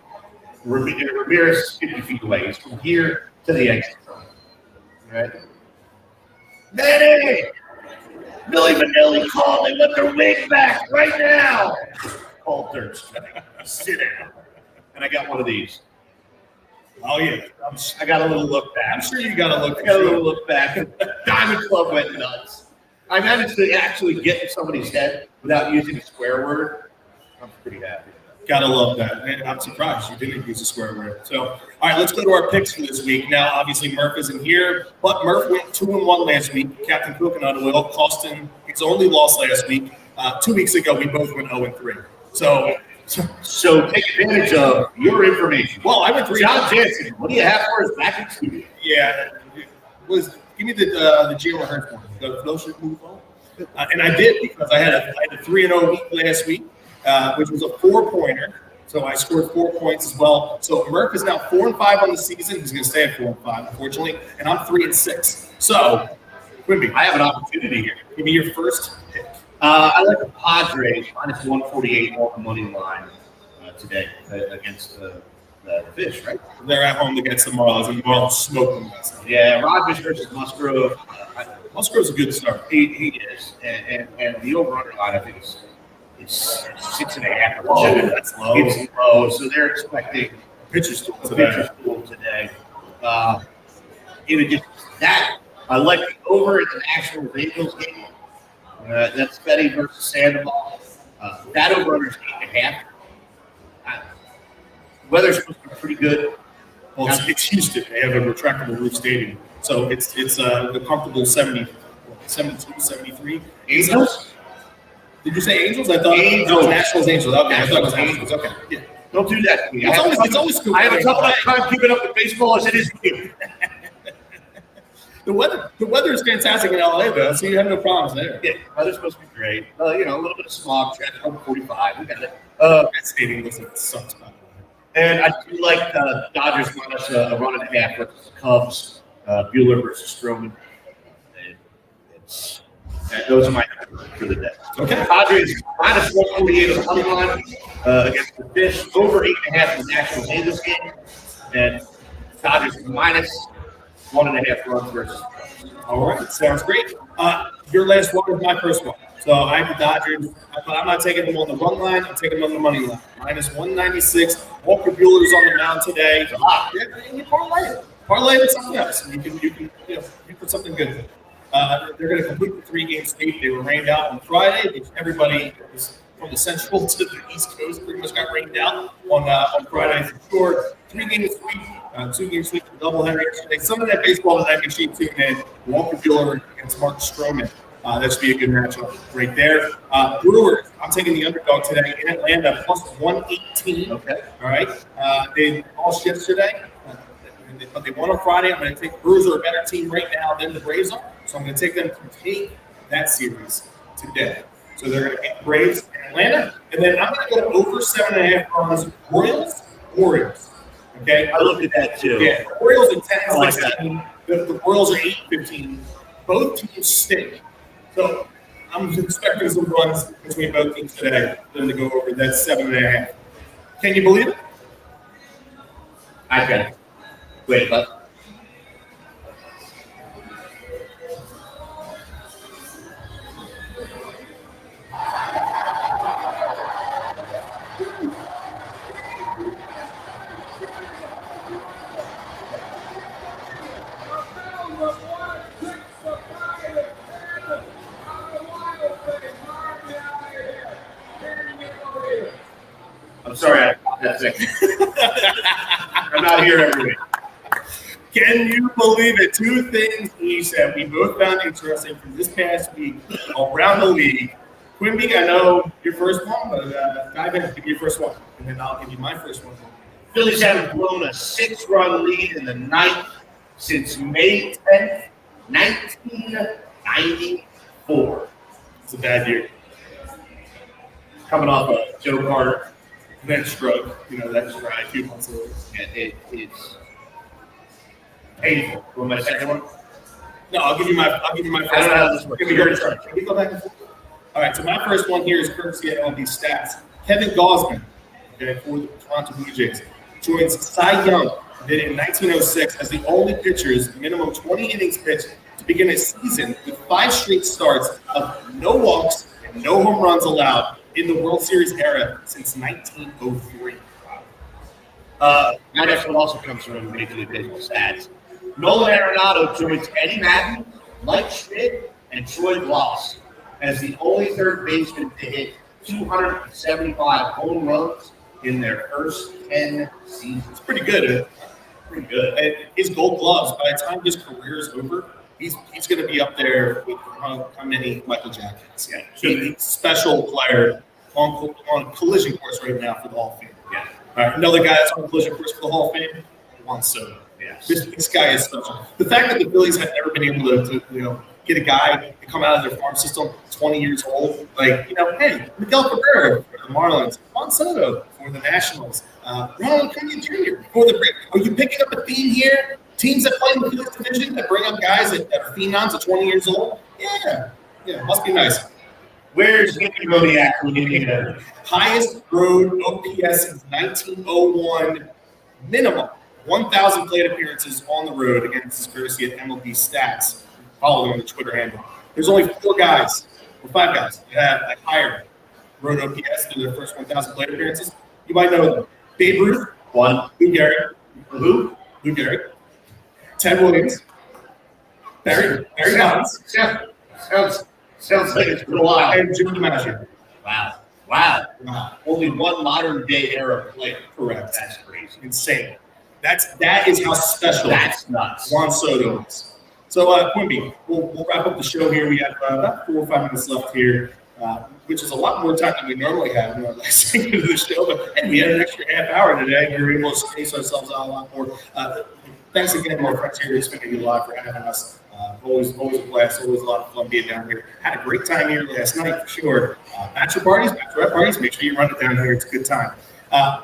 B: Ramirez 50 feet away. It's from here to the exit. Right? Manny! Millie Vanilli called. They want their wig back right now. Called third strike. Sit down. And I got one of these.
G: Oh, yeah.
B: I got a little look back.
G: I'm sure you got to look.
B: I got a little look back. Diamond Club went nuts. I managed to actually get in somebody's head without using a swear word. I'm pretty happy.
C: Gotta love that. And I'm surprised you didn't use a square word. So, all right, let's go to our picks for this week. Now, obviously, Murph isn't here, but Murph went 2-1 last week. Captain Coconut Oil cost him his only loss last week. 2 weeks ago, we both went 0-3.
B: So take advantage of your information.
C: Well, I went 3.
B: John Jansen, what do you have for us back in studio?
C: Yeah, give me the Jalen Hurts one. The no should move on. And I did because I had a 3-0 week last week, which was a 4-pointer. So I scored 4 points as well. So Murph is now 4-5 on the season. He's going to stay at 4-5, unfortunately. And I'm 3-6. So, Quimby,
B: I have an opportunity here.
C: give me your first pick.
B: I like the Padres minus 148 on the money line today against the Fish, right?
C: They're at home against the Marlins, and the Marlins smoked them last night.
B: Yeah, Rogers versus Musgrove.
C: Musgrove's a good start.
B: He is, and the over/under line I think is 6.5 or
C: Oh,
B: 7.
C: that's low.
B: It's low, so they're expecting
C: Pitchers tool
B: a
C: today.
B: pitcher's duel today. In addition to that, I like the over in the Nationals Angels game. That's Betty versus Sandoval. That over/under is 8.5. Weather's supposed to be pretty good.
C: Well, it's Houston. They have a retractable roof stadium. So it's the comfortable 72, 73.
B: Angels?
C: Did you say Angels? I thought
B: Angels.
C: it was Nationals Angels. Okay, I thought it was Angels. Okay. Yeah.
B: Don't do that to me.
C: It's always cool.
B: I have a tough enough time keeping up with baseball as it is with you.
C: The weather is fantastic in LA though, so you have no problems there.
B: Yeah, weather's supposed to be great. A little bit of smog, traffic on 45. We got it.
C: That stadium sucks.
B: And I do like Dodgers minus a 1.5 versus the Cubs. Bueller versus Stroman. Those are my for the day.
C: Okay.
B: Padres minus 148 on the money line against the Fish. Over 8.5 in the Nationals Angels game. And Dodgers minus 1.5 runs versus.
C: All right, sounds great. Your last one is my first one. So I have the Dodgers, but I'm not taking them on the run line. I'm taking them on the money line. Minus 196. Walker Bueller's on the mound today. And you parlay with something else. You can put something good in it. They're going to complete the 3-game sweep. They were rained out on Friday. Which everybody was from the Central to the East Coast pretty much got rained out on Friday for sure. 3-game sweep, 2-game sweep, doubleheader yesterday. Some of that baseball that I can see tune in. Walker Buehler against Mark Stroman. That should be a good matchup right there. Brewers, I'm taking the underdog today in Atlanta, plus 118. Okay. All right. They lost yesterday, but they won on Friday. I'm going to take Brewers are a better team right now than the Braves are. So I'm going to take them to take that series today. So they're going to beat the Braves in Atlanta. And then I'm going to go over 7.5 runs. Orioles. Okay.
B: I looked at that too.
C: Yeah. Orioles at 10
B: I like
C: 16. The Royals are 8-15. Both teams stink. So I'm expecting some runs between both teams today. Then to go over that 7.5. Can you believe it?
B: I can. Wait, but. I'm sorry, that's it. I'm not here every week.
C: Can you believe it? 2 things we said we both found interesting from this past week around the league. Quimby, I know your first one, but dive in. Give me your first one, and then I'll give you my first one.
B: Phillies haven't blown a 6-run lead in the 9th since May 10th, 1994.
C: It's a bad year.
B: Coming off of Joe Carter.
C: That stroke, that's right. A few months ago.
B: It's painful. Want my second one?
C: No, I'll give you my first
B: I don't know how
C: one.
B: this works.
C: Give me your turn. Can we go back and forth? All right, so my first one here is courtesy of MLB Stats. Kevin Gausman, for the Toronto Blue Jays, joins Cy Young, did it in 1906 as the only pitchers minimum 20 innings pitched to begin a season with 5 straight starts of no walks and no home runs allowed in the World Series era since 1903.
B: My next one also comes from Major League Baseball Stats. Nolan Arenado joins Eddie Madden, Mike Schmidt, and Troy Glaus as the only third baseman to hit 275 home runs in their first 10 seasons.
C: It's pretty good. Pretty good. And his Gold Gloves, by the time his career is over, he's going to be up there with how many Michael Jacksons. Yeah, he's a special player on collision course right now for the Hall of Fame.
B: Yeah.
C: All right, another guy that's on collision course for the Hall of Fame, Juan Soto.
B: Yes.
C: This guy is special. The fact that the Phillies have never been able to get a guy to come out of their farm system 20 years old, hey, Miguel Cabrera for the Marlins, Juan Soto for the Nationals, Ronald Acuna Jr. for the Braves. Are you picking up a theme here? Teams that play in the Phillies division that bring up guys that are phenoms at 20 years old? Yeah, must be nice.
B: Where's Nicky Rodiak when you need him?
C: Highest road OPS since 1901, minimum 1,000 plate appearances on the road against his courtesy at MLB Stats. Follow him on the Twitter handle. There's only 5 guys that have a higher road OPS through their first 1,000 plate appearances. You might know them. Babe Ruth, 1. Lou Gehrig, Lou Gehrig, Ted Williams, Barry Bonds,
B: Sounds like it's been a while.
C: and Jimmy DiMaggio.
B: Wow. Only one modern day era player.
C: Correct.
B: That's crazy.
C: Insane. That is how special
B: That's nuts.
C: Juan Soto is. So, Quimby, we'll wrap up the show here. We have about 4 or 5 minutes left here, which is a lot more time than we normally have in our last segment of the show. But hey, we had an extra half hour today. We were able to space ourselves out a lot more. Thanks again to our friends here at Xfinity Live for having us. Always a blast. Always a lot of fun being down here. Had a great time here last night for sure. Bachelor parties, bachelorette parties. Make sure you run it down here. It's a good time.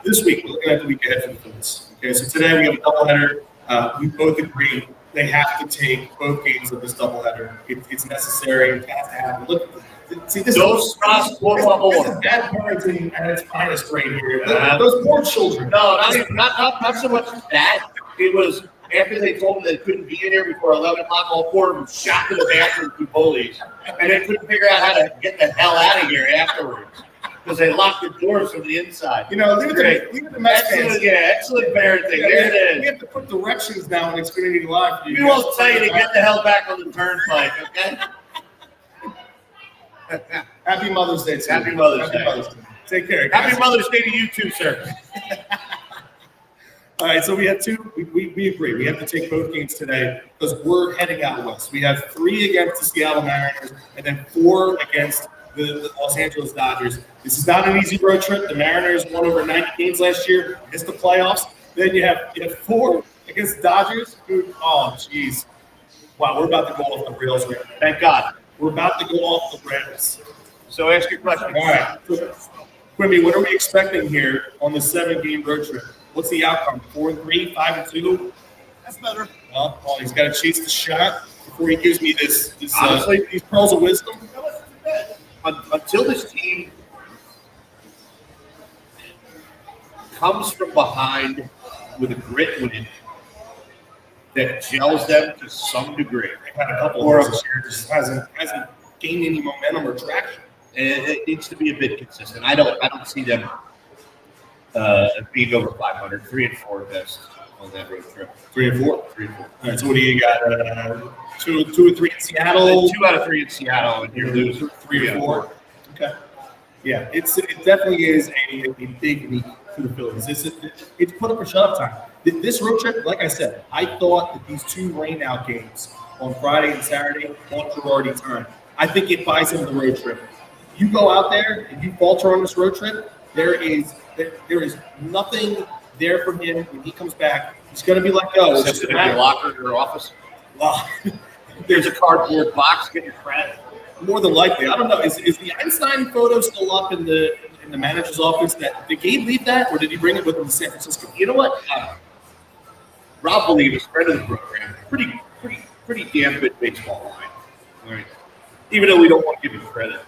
C: This week, we're looking at the week ahead for the Phillies. Okay, so today we have a doubleheader. We both agree they have to take both games of this doubleheader. It's necessary. It has to happen. Look, see, this is bad parenting at its finest right here. Those poor children.
B: No, not so much that. It was after they told them they couldn't be in here before 11 o'clock, all 4 of them shot to the bathroom through bullies. And they couldn't figure out how to get the hell out of here afterwards because they locked the doors from the inside.
C: Leave it the Mets fans.
B: Excellent parenting. There it is.
C: We have to put directions down on Xfinity Live.
B: We won't tell you to get the hell back on the turnpike, okay?
C: Happy Mother's Day, too.
B: Happy Mother's Day.
C: Take care, guys.
B: Happy Mother's Day to you too, sir.
C: All right, so we have 2. We agree. We have to take both games today because we're heading out west. We have 3 against the Seattle Mariners and then 4 against the Los Angeles Dodgers. This is not an easy road trip. The Mariners won over 90 games last year. It's the playoffs. Then you have 4 against the Dodgers. Jeez. Wow, we're about to go off the rails right now.
B: Thank God.
C: We're about to go off the rails.
B: So ask your question.
C: All right. Quimby, what are we expecting here on the 7-game road trip? What's the outcome? 4-3, 5-2?
G: That's better.
C: Well, he's got to chase the shot before he gives me this
B: Honestly,
C: these pearls of wisdom.
B: Until this team comes from behind with a grit win that gels them to some degree,
C: Had a couple of this year, just hasn't gained any momentum or traction.
B: and it needs to be a bit consistent. I don't see them being over 500, 3-4 best on that road trip.
C: 3-4. 3-4. All right, so what do you got? 2 or 3 in Seattle?
B: 2 out of 3 in Seattle, and you lose
C: 3 or 4. Okay. Yeah, it definitely is a big week for the Phillies. It's put up or shut up time. This road trip, like I said, I thought that these 2 rain-out games on Friday and Saturday on Girardi time, I think it buys him the road trip. You go out there and you falter on this road trip, there is nothing there for him when he comes back. He's going to be let go.
B: It's in your locker in your office.
C: Well,
B: There's a cardboard box getting credit.
C: more than likely. I don't know. Is the Einstein photo still up in the manager's office? Did Gabe leave that, or did he bring it with him to San Francisco?
B: You know what? Rob Believers, friend of the program, pretty damn good baseball mind. All right. Even though we don't want to give him credit.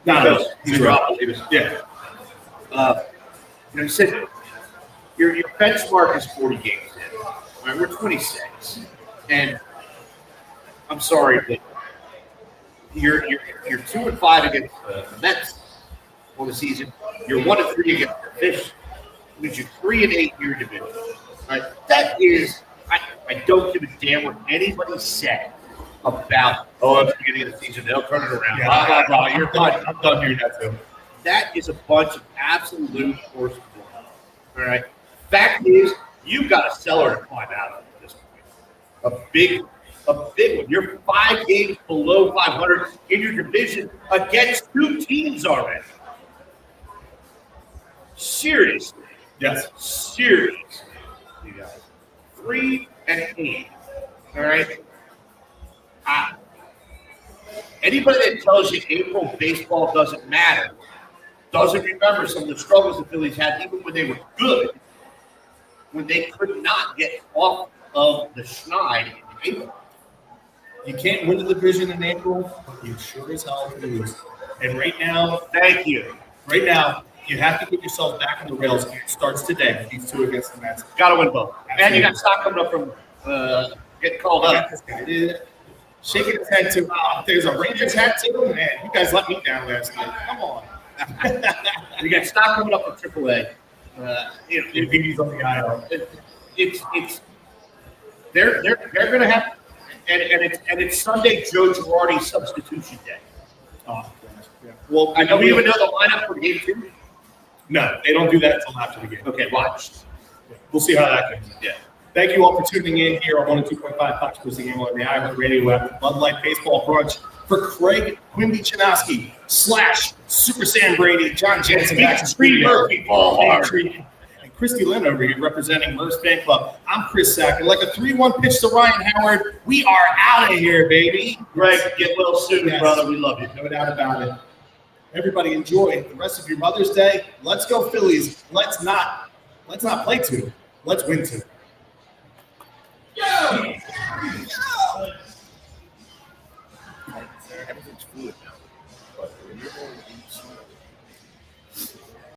C: No,
B: He's Rob Believers.
C: Yeah.
B: He said your benchmark is 40 games in. All right, we're 26, and I'm sorry, but you're 2-5 against the Mets on the season. You're 1-3 against the Fish, which you're 3-8 in your division. All right, that is. I don't give a damn what anybody said about. At the beginning of the season, they'll turn it around.
C: Yeah.
B: Blah blah blah. You're done.
C: I'm done hearing that too.
B: That is a bunch of absolute horse bull. All right. Fact is, you've got a cellar to climb out of at this point. A big one. You're 5 games below 500 in your division against 2 teams already. Seriously.
C: Yes.
B: Seriously, you guys. 3-8. All right. Anybody that tells you April baseball doesn't matter doesn't remember some of the struggles the Phillies had, even when they were good, when they could not get off of the schneid in April.
C: You can't win the division in April, but you sure as hell can lose. And right now,
B: Thank you.
C: right now, you have to get yourself back on the rails. It starts today. These 2 against the Mets.
B: Got to win both. And you got stock coming up from getting called up.
C: This guy did shaking his head too. There's a Rangers hat too. Man, you guys let me down last night. Come on.
B: You got stock coming up from AAA.
C: He's on the IL.
B: It's they're going to have, and it's Sunday Joe Girardi substitution day.
C: Oh, gosh. Yeah. Well,
B: I know we even know the lineup for game 2.
C: No, they don't do that until after the game.
B: Okay, watch.
C: We'll see how that goes.
B: Yeah.
C: Thank you all for tuning in here on 102.5 Fox Sports Game on the iHeartRadio app, Bud Light Baseball Brunch for Craig Quimby Chinaski / Super Sam Brady, John Jansen,
B: Murphy, ball hard.
C: and Christy Lynn over here representing Merce Fan Club. I'm Chris Sack, and like a 3-1 pitch to Ryan Howard, we are out of here, baby.
B: Greg, get well soon,
C: Yes.
B: brother. We love you.
C: No doubt about it. Everybody enjoy the rest of your Mother's Day. Let's go Phillies. Let's not play 2. Let's win 2.
B: Everything's fluid now.